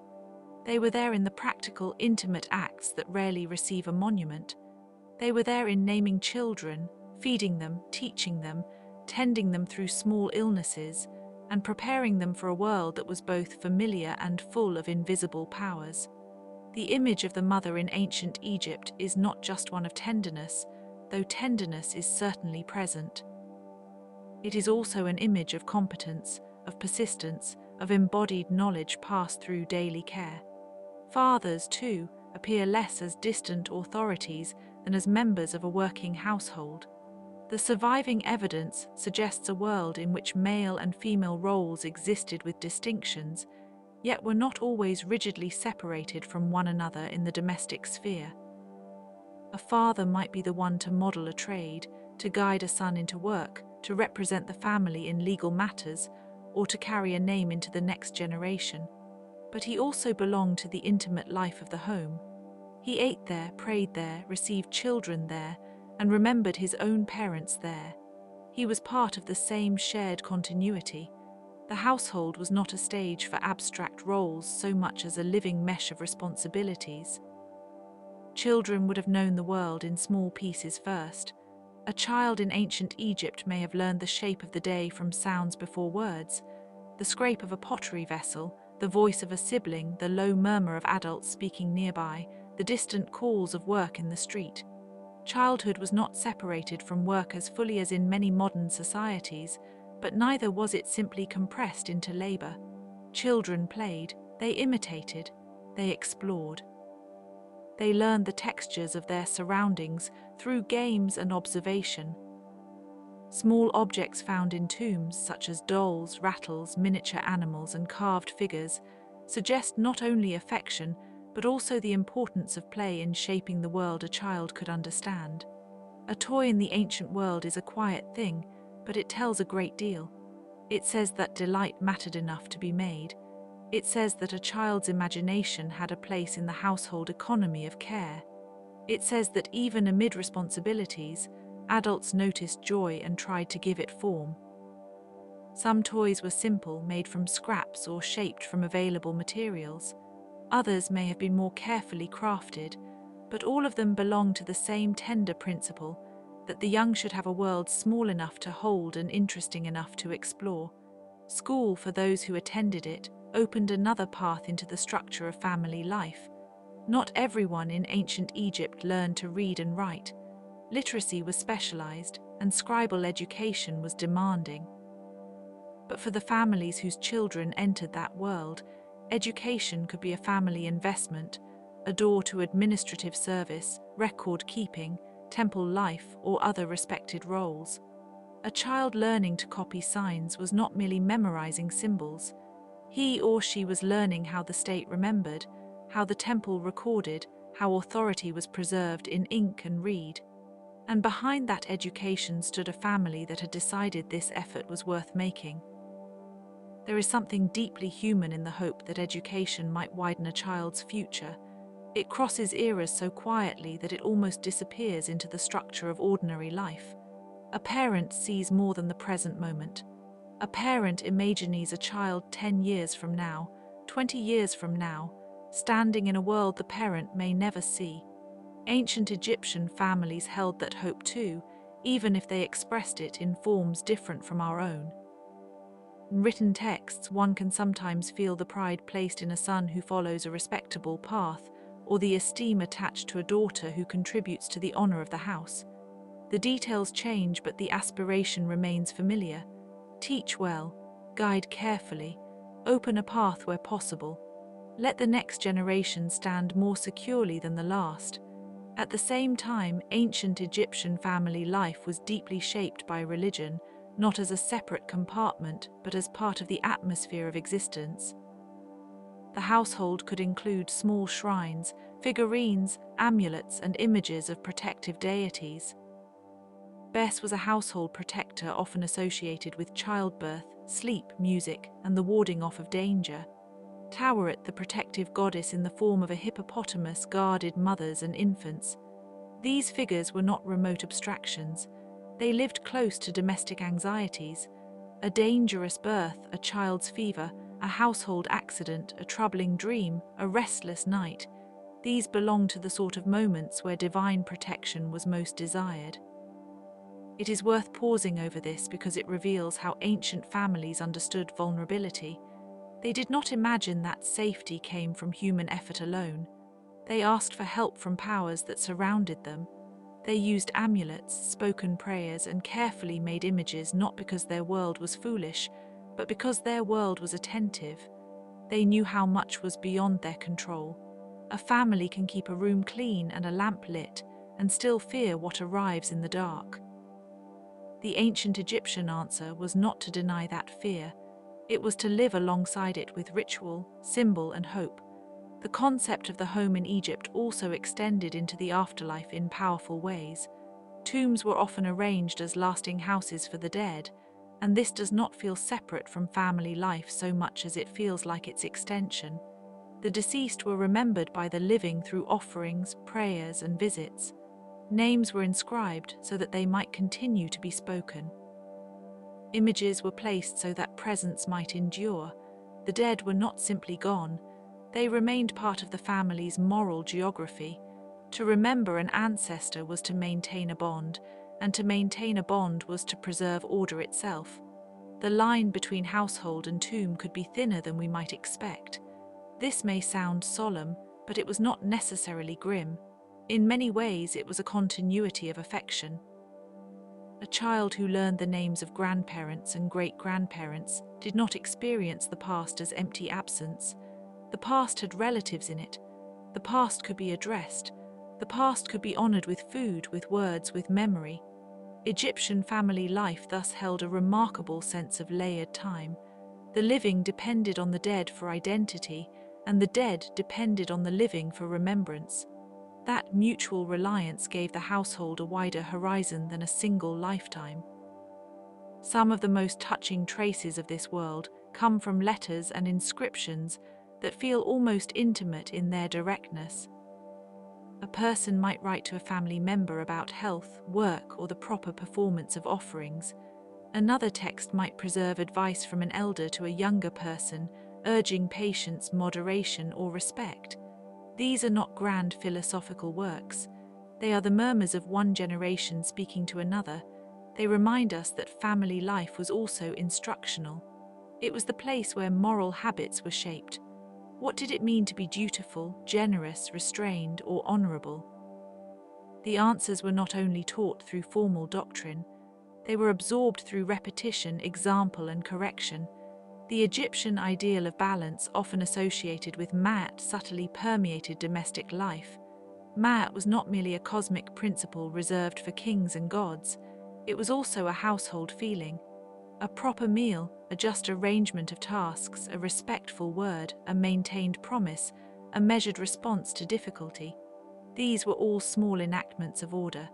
They were there in the practical, intimate acts that rarely receive a monument. They were there in naming children, feeding them, teaching them, tending them through small illnesses, and preparing them for a world that was both familiar and full of invisible powers. The image of the mother in ancient Egypt is not just one of tenderness, though tenderness is certainly present. It is also an image of competence, of persistence, of embodied knowledge passed through daily care. Fathers, too, appear less as distant authorities than as members of a working household. The surviving evidence suggests a world in which male and female roles existed with distinctions, yet were not always rigidly separated from one another in the domestic sphere. A father might be the one to model a trade, to guide a son into work, to represent the family in legal matters, or to carry a name into the next generation. But he also belonged to the intimate life of the home. He ate there, prayed there, received children there, and remembered his own parents there. He was part of the same shared continuity. The household was not a stage for abstract roles so much as a living mesh of responsibilities. Children would have known the world in small pieces first. A child in ancient Egypt may have learned the shape of the day from sounds before words, the scrape of a pottery vessel, the voice of a sibling, the low murmur of adults speaking nearby, the distant calls of work in the street. Childhood was not separated from work as fully as in many modern societies, but neither was it simply compressed into labor. Children played, they imitated, they explored. They learned the textures of their surroundings through games and observation. Small objects found in tombs, such as dolls, rattles, miniature animals, and carved figures, suggest not only affection, but also the importance of play in shaping the world a child could understand. A toy in the ancient world is a quiet thing, but it tells a great deal. It says that delight mattered enough to be made. It says that a child's imagination had a place in the household economy of care. It says that even amid responsibilities, adults noticed joy and tried to give it form. Some toys were simple, made from scraps or shaped from available materials. Others may have been more carefully crafted, but all of them belong to the same tender principle, that the young should have a world small enough to hold and interesting enough to explore. School, for those who attended it, opened another path into the structure of family life. Not everyone in ancient Egypt learned to read and write. Literacy was specialized, and scribal education was demanding. But for the families whose children entered that world, education could be a family investment, a door to administrative service, record-keeping, temple life, or other respected roles. A child learning to copy signs was not merely memorizing symbols. He or she was learning how the state remembered, how the temple recorded, how authority was preserved in ink and reed. And behind that education stood a family that had decided this effort was worth making. There is something deeply human in the hope that education might widen a child's future. It crosses eras so quietly that it almost disappears into the structure of ordinary life. A parent sees more than the present moment. A parent imagines a child 10 years from now, 20 years from now, standing in a world the parent may never see. Ancient Egyptian families held that hope too, even if they expressed it in forms different from our own. In written texts, one can sometimes feel the pride placed in a son who follows a respectable path, or the esteem attached to a daughter who contributes to the honor of the house. The details change, but the aspiration remains familiar. Teach well, guide carefully, open a path where possible. Let the next generation stand more securely than the last. At the same time, ancient Egyptian family life was deeply shaped by religion, not as a separate compartment, but as part of the atmosphere of existence. The household could include small shrines, figurines, amulets, and images of protective deities. Bes was a household protector often associated with childbirth, sleep, music, and the warding off of danger. Taweret, the protective goddess in the form of a hippopotamus, guarded mothers and infants. These figures were not remote abstractions. They lived close to domestic anxieties. A dangerous birth, a child's fever, a household accident, a troubling dream, a restless night. These belonged to the sort of moments where divine protection was most desired. It is worth pausing over this because it reveals how ancient families understood vulnerability. They did not imagine that safety came from human effort alone. They asked for help from powers that surrounded them. They used amulets, spoken prayers, and carefully made images not because their world was foolish, but because their world was attentive. They knew how much was beyond their control. A family can keep a room clean and a lamp lit, and still fear what arrives in the dark. The ancient Egyptian answer was not to deny that fear. It was to live alongside it with ritual, symbol, and hope. The concept of the home in Egypt also extended into the afterlife in powerful ways. Tombs were often arranged as lasting houses for the dead, and this does not feel separate from family life so much as it feels like its extension. The deceased were remembered by the living through offerings, prayers, and visits. Names were inscribed so that they might continue to be spoken. Images were placed so that presence might endure. The dead were not simply gone. They remained part of the family's moral geography. To remember an ancestor was to maintain a bond, and to maintain a bond was to preserve order itself. The line between household and tomb could be thinner than we might expect. This may sound solemn, but it was not necessarily grim. In many ways, it was a continuity of affection. A child who learned the names of grandparents and great-grandparents did not experience the past as empty absence. The past had relatives in it. The past could be addressed. The past could be honored with food, with words, with memory. Egyptian family life thus held a remarkable sense of layered time. The living depended on the dead for identity, and the dead depended on the living for remembrance. That mutual reliance gave the household a wider horizon than a single lifetime. Some of the most touching traces of this world come from letters and inscriptions that feel almost intimate in their directness. A person might write to a family member about health, work, or the proper performance of offerings. Another text might preserve advice from an elder to a younger person, urging patience, moderation, or respect. These are not grand philosophical works. They are the murmurs of one generation speaking to another. They remind us that family life was also instructional. It was the place where moral habits were shaped. What did it mean to be dutiful, generous, restrained, or honorable? The answers were not only taught through formal doctrine. They were absorbed through repetition, example, and correction. The Egyptian ideal of balance, often associated with Ma'at, subtly permeated domestic life. Ma'at was not merely a cosmic principle reserved for kings and gods. It was also a household feeling. A proper meal, a just arrangement of tasks, a respectful word, a maintained promise, a measured response to difficulty. These were all small enactments of order.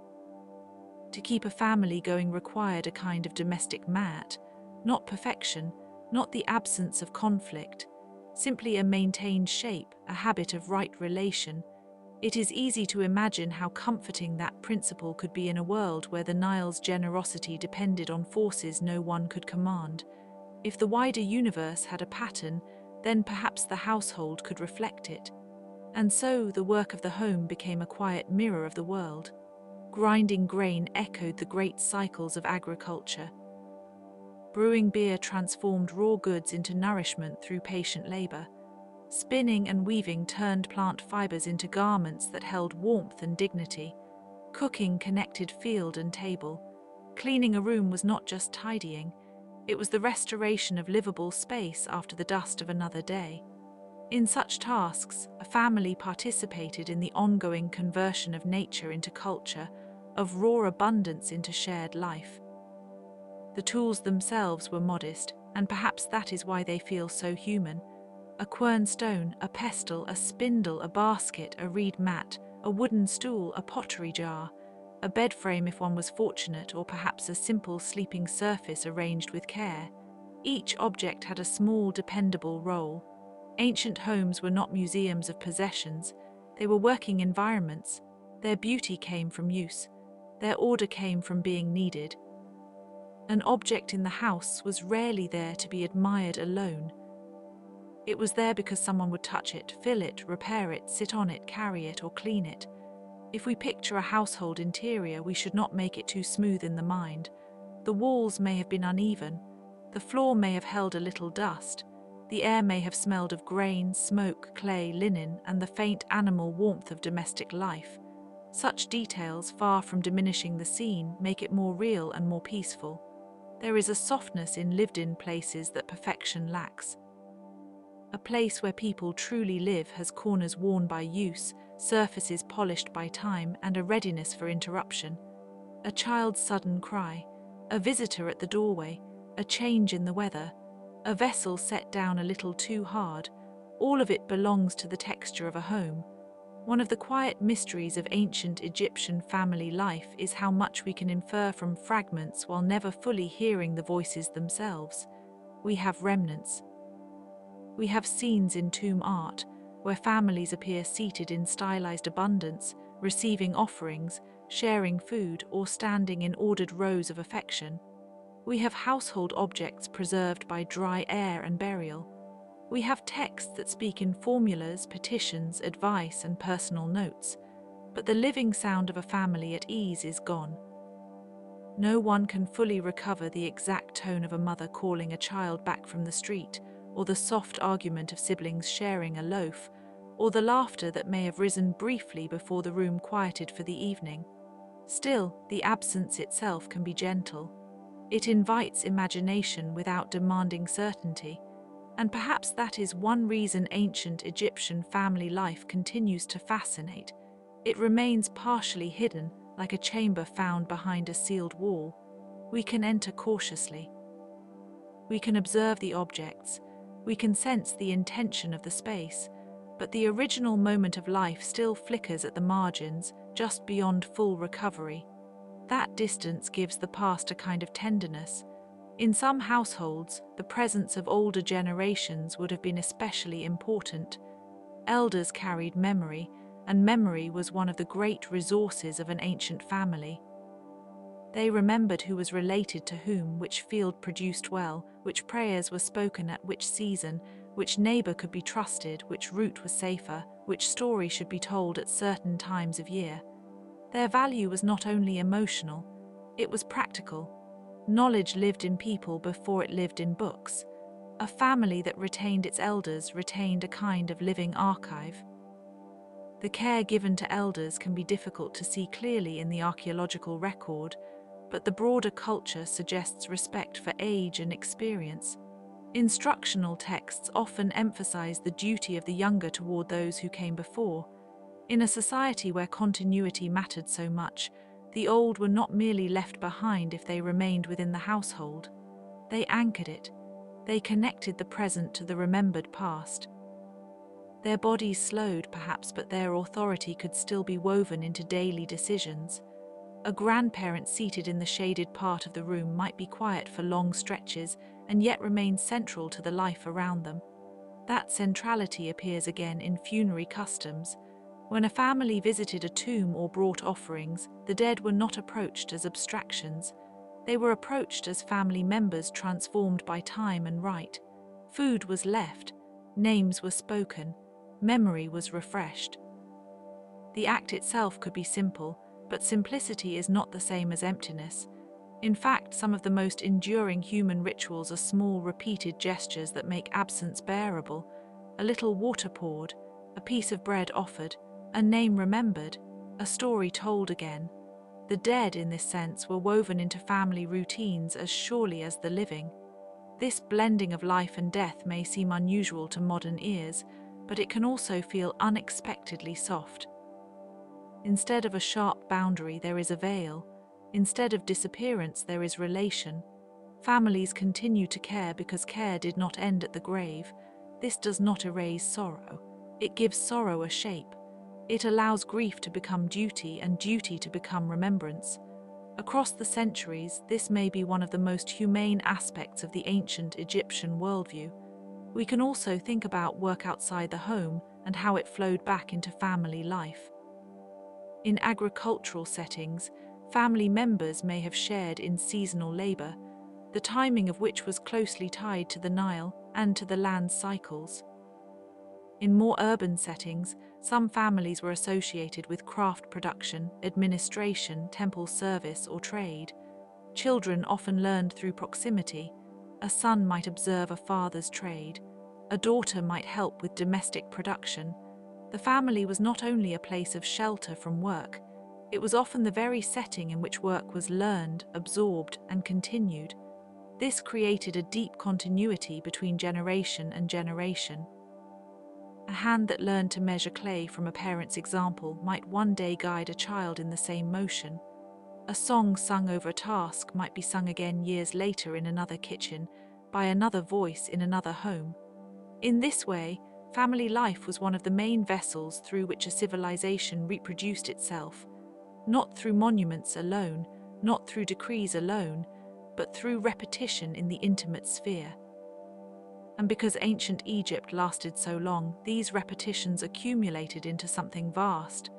To keep a family going required a kind of domestic Ma'at, not perfection, not the absence of conflict, simply a maintained shape, a habit of right relation. It is easy to imagine how comforting that principle could be in a world where the Nile's generosity depended on forces no one could command. If the wider universe had a pattern, then perhaps the household could reflect it. And so the work of the home became a quiet mirror of the world. Grinding grain echoed the great cycles of agriculture. Brewing beer transformed raw goods into nourishment through patient labor. Spinning and weaving turned plant fibers into garments that held warmth and dignity. Cooking connected field and table. Cleaning a room was not just tidying, it was the restoration of livable space after the dust of another day. In such tasks, a family participated in the ongoing conversion of nature into culture, of raw abundance into shared life. The tools themselves were modest, and perhaps that is why they feel so human. A quern stone, a pestle, a spindle, a basket, a reed mat, a wooden stool, a pottery jar, a bed frame if one was fortunate, or perhaps a simple sleeping surface arranged with care. Each object had a small, dependable role. Ancient homes were not museums of possessions, they were working environments. Their beauty came from use, their order came from being needed. An object in the house was rarely there to be admired alone. It was there because someone would touch it, fill it, repair it, sit on it, carry it, or clean it. If we picture a household interior, we should not make it too smooth in the mind. The walls may have been uneven, the floor may have held a little dust, the air may have smelled of grain, smoke, clay, linen, and the faint animal warmth of domestic life. Such details, far from diminishing the scene, make it more real and more peaceful. There is a softness in lived-in places that perfection lacks. A place where people truly live has corners worn by use, surfaces polished by time, and a readiness for interruption. A child's sudden cry, a visitor at the doorway, a change in the weather, a vessel set down a little too hard, all of it belongs to the texture of a home. One of the quiet mysteries of ancient Egyptian family life is how much we can infer from fragments while never fully hearing the voices themselves. We have remnants. We have scenes in tomb art, where families appear seated in stylized abundance, receiving offerings, sharing food, or standing in ordered rows of affection. We have household objects preserved by dry air and burial. We have texts that speak in formulas, petitions, advice, and personal notes, but the living sound of a family at ease is gone. No one can fully recover the exact tone of a mother calling a child back from the street, or the soft argument of siblings sharing a loaf, or the laughter that may have risen briefly before the room quieted for the evening. Still, the absence itself can be gentle. It invites imagination without demanding certainty, and perhaps that is one reason ancient Egyptian family life continues to fascinate. It remains partially hidden, like a chamber found behind a sealed wall. We can enter cautiously. We can observe the objects, we can sense the intention of the space, but the original moment of life still flickers at the margins, just beyond full recovery. That distance gives the past a kind of tenderness. In some households, the presence of older generations would have been especially important. Elders carried memory, and memory was one of the great resources of an ancient family. They remembered who was related to whom, which field produced well, which prayers were spoken at which season, which neighbor could be trusted, which route was safer, which story should be told at certain times of year. Their value was not only emotional, it was practical. Knowledge lived in people before it lived in books. A family that retained its elders retained a kind of living archive. The care given to elders can be difficult to see clearly in the archaeological record, but the broader culture suggests respect for age and experience. Instructional texts often emphasize the duty of the younger toward those who came before. In a society where continuity mattered so much, the old were not merely left behind if they remained within the household. They anchored it. They connected the present to the remembered past. Their bodies slowed, perhaps, but their authority could still be woven into daily decisions. A grandparent seated in the shaded part of the room might be quiet for long stretches and yet remain central to the life around them. That centrality appears again in funerary customs. When a family visited a tomb or brought offerings, the dead were not approached as abstractions. They were approached as family members transformed by time and rite. Food was left, names were spoken, memory was refreshed. The act itself could be simple, but simplicity is not the same as emptiness. In fact, some of the most enduring human rituals are small, repeated gestures that make absence bearable. A little water poured, a piece of bread offered, a name remembered, a story told again. The dead, in this sense, were woven into family routines as surely as the living. This blending of life and death may seem unusual to modern ears, but it can also feel unexpectedly soft. Instead of a sharp boundary, there is a veil. Instead of disappearance, there is relation. Families continue to care because care did not end at the grave. This does not erase sorrow. It gives sorrow a shape. It allows grief to become duty and duty to become remembrance. Across the centuries, this may be one of the most humane aspects of the ancient Egyptian worldview. We can also think about work outside the home and how it flowed back into family life. In agricultural settings, family members may have shared in seasonal labor, the timing of which was closely tied to the Nile and to the land's cycles. In more urban settings, some families were associated with craft production, administration, temple service, or trade. Children often learned through proximity. A son might observe a father's trade. A daughter might help with domestic production. The family was not only a place of shelter from work, it was often the very setting in which work was learned, absorbed, and continued. This created a deep continuity between generation and generation. A hand that learned to measure clay from a parent's example might one day guide a child in the same motion. A song sung over a task might be sung again years later in another kitchen, by another voice in another home. In this way, family life was one of the main vessels through which a civilization reproduced itself, not through monuments alone, not through decrees alone, but through repetition in the intimate sphere. And because ancient Egypt lasted so long, these repetitions accumulated into something vast.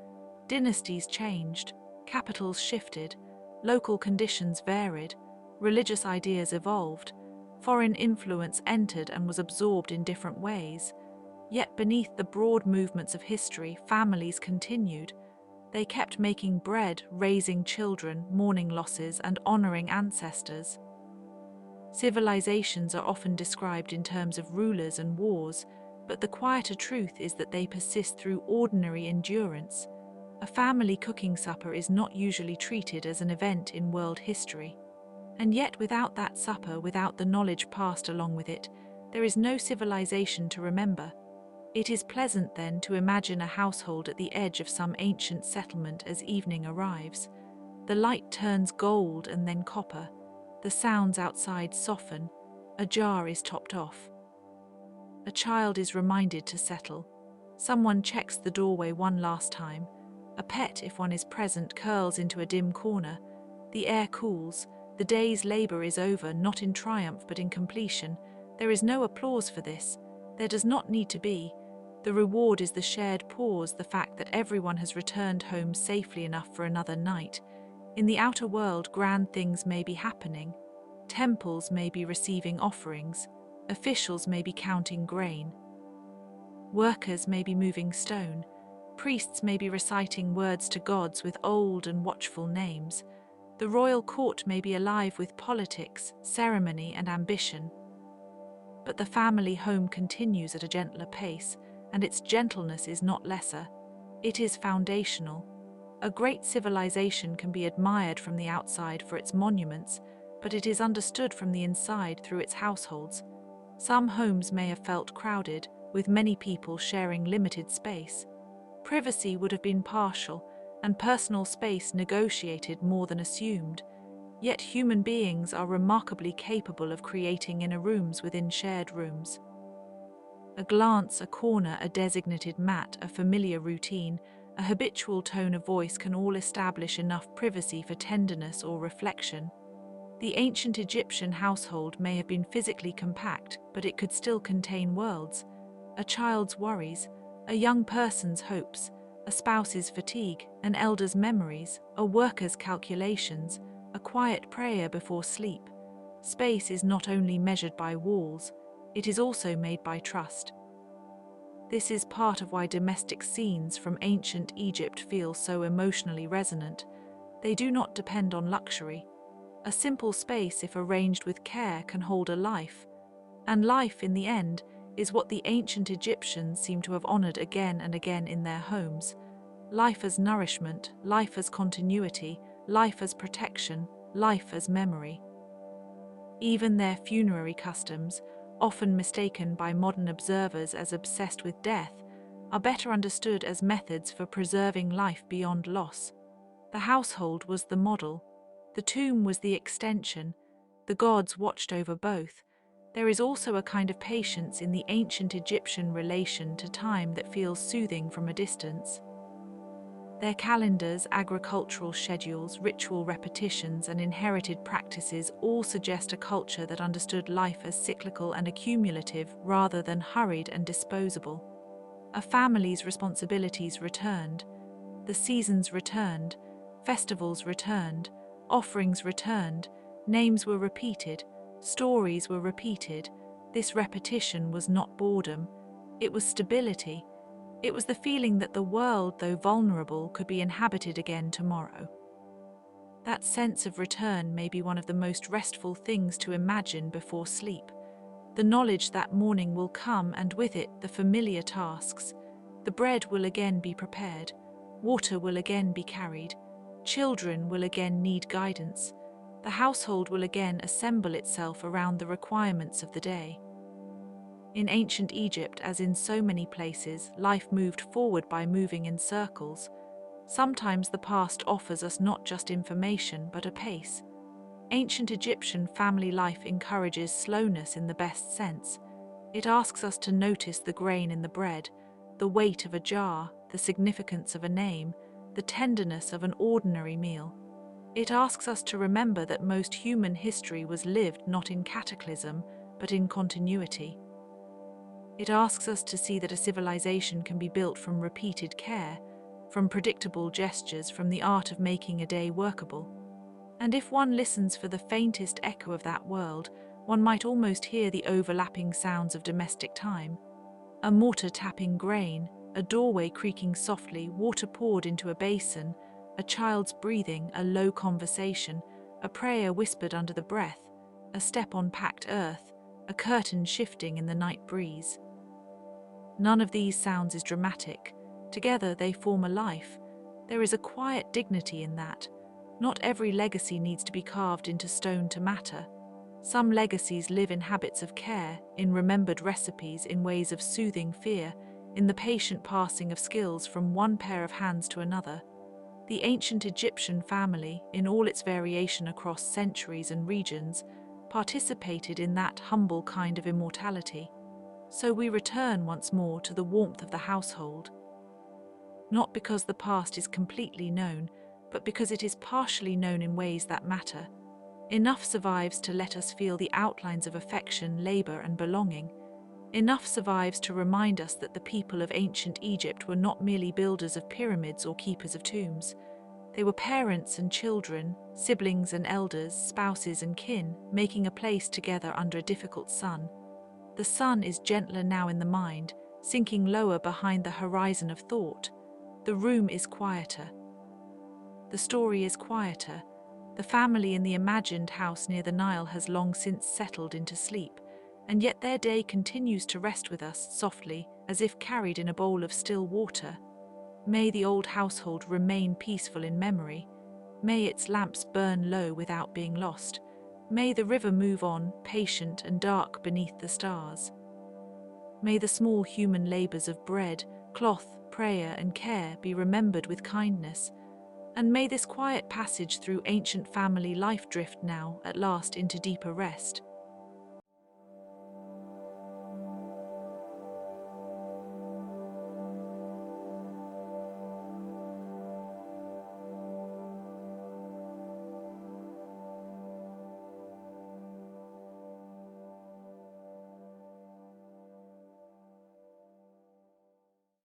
Dynasties changed, capitals shifted, local conditions varied, religious ideas evolved, foreign influence entered and was absorbed in different ways. Yet beneath the broad movements of history, families continued. They kept making bread, raising children, mourning losses, and honoring ancestors. Civilizations are often described in terms of rulers and wars, but the quieter truth is that they persist through ordinary endurance. A family cooking supper is not usually treated as an event in world history. And yet without that supper, without the knowledge passed along with it, there is no civilization to remember. It is pleasant, then, to imagine a household at the edge of some ancient settlement as evening arrives. The light turns gold and then copper. The sounds outside soften. A jar is topped off. A child is reminded to settle. Someone checks the doorway one last time. A pet, if one is present, curls into a dim corner. The air cools. The day's labor is over, not in triumph but in completion. There is no applause for this. There does not need to be. The reward is the shared pause, the fact that everyone has returned home safely enough for another night. In the outer world, grand things may be happening. Temples may be receiving offerings. Officials may be counting grain. Workers may be moving stone. Priests may be reciting words to gods with old and watchful names. The royal court may be alive with politics, ceremony, and ambition. But the family home continues at a gentler pace, and its gentleness is not lesser. It is foundational. A great civilization can be admired from the outside for its monuments, but it is understood from the inside through its households. Some homes may have felt crowded, with many people sharing limited space. Privacy would have been partial, and personal space negotiated more than assumed. Yet human beings are remarkably capable of creating inner rooms within shared rooms. A glance, a corner, a designated mat, a familiar routine, a habitual tone of voice can all establish enough privacy for tenderness or reflection. The ancient Egyptian household may have been physically compact, but it could still contain worlds. A child's worries, a young person's hopes, a spouse's fatigue, an elder's memories, a worker's calculations, a quiet prayer before sleep. Space is not only measured by walls, it is also made by trust. This is part of why domestic scenes from ancient Egypt feel so emotionally resonant. They do not depend on luxury. A simple space, if arranged with care, can hold a life. And life, in the end, is what the ancient Egyptians seem to have honored again and again in their homes. Life as nourishment, life as continuity, life as protection, life as memory. Even their funerary customs, often mistaken by modern observers as obsessed with death, are better understood as methods for preserving life beyond loss. The household was the model, the tomb was the extension, the gods watched over both. There is also a kind of patience in the ancient Egyptian relation to time that feels soothing from a distance. Their calendars, agricultural schedules, ritual repetitions, and inherited practices all suggest a culture that understood life as cyclical and accumulative rather than hurried and disposable. A family's responsibilities returned, the seasons returned, festivals returned, offerings returned, names were repeated, stories were repeated. This repetition was not boredom, it was stability. It was the feeling that the world, though vulnerable, could be inhabited again tomorrow. That sense of return may be one of the most restful things to imagine before sleep. The knowledge that morning will come, and with it the familiar tasks. The bread will again be prepared, water will again be carried, children will again need guidance, the household will again assemble itself around the requirements of the day. In ancient Egypt, as in so many places, life moved forward by moving in circles. Sometimes the past offers us not just information, but a pace. Ancient Egyptian family life encourages slowness in the best sense. It asks us to notice the grain in the bread, the weight of a jar, the significance of a name, the tenderness of an ordinary meal. It asks us to remember that most human history was lived not in cataclysm, but in continuity. It asks us to see that a civilization can be built from repeated care, from predictable gestures, from the art of making a day workable. And if one listens for the faintest echo of that world, one might almost hear the overlapping sounds of domestic time. A mortar tapping grain, a doorway creaking softly, water poured into a basin, a child's breathing, a low conversation, a prayer whispered under the breath, a step on packed earth, a curtain shifting in the night breeze. None of these sounds is dramatic. Together they form a life. There is a quiet dignity in that. Not every legacy needs to be carved into stone to matter. Some legacies live in habits of care, in remembered recipes, in ways of soothing fear, in the patient passing of skills from one pair of hands to another. The ancient Egyptian family, in all its variation across centuries and regions, participated in that humble kind of immortality. So we return once more to the warmth of the household. Not because the past is completely known, but because it is partially known in ways that matter. Enough survives to let us feel the outlines of affection, labor, and belonging. Enough survives to remind us that the people of ancient Egypt were not merely builders of pyramids or keepers of tombs. They were parents and children, siblings and elders, spouses and kin, making a place together under a difficult sun. The sun is gentler now in the mind, sinking lower behind the horizon of thought. The room is quieter. The story is quieter. The family in the imagined house near the Nile has long since settled into sleep, and yet their day continues to rest with us softly, as if carried in a bowl of still water. May the old household remain peaceful in memory. May its lamps burn low without being lost. May the river move on, patient and dark beneath the stars. May the small human labors of bread, cloth, prayer, and care be remembered with kindness. And may this quiet passage through ancient family life drift now, at last, into deeper rest.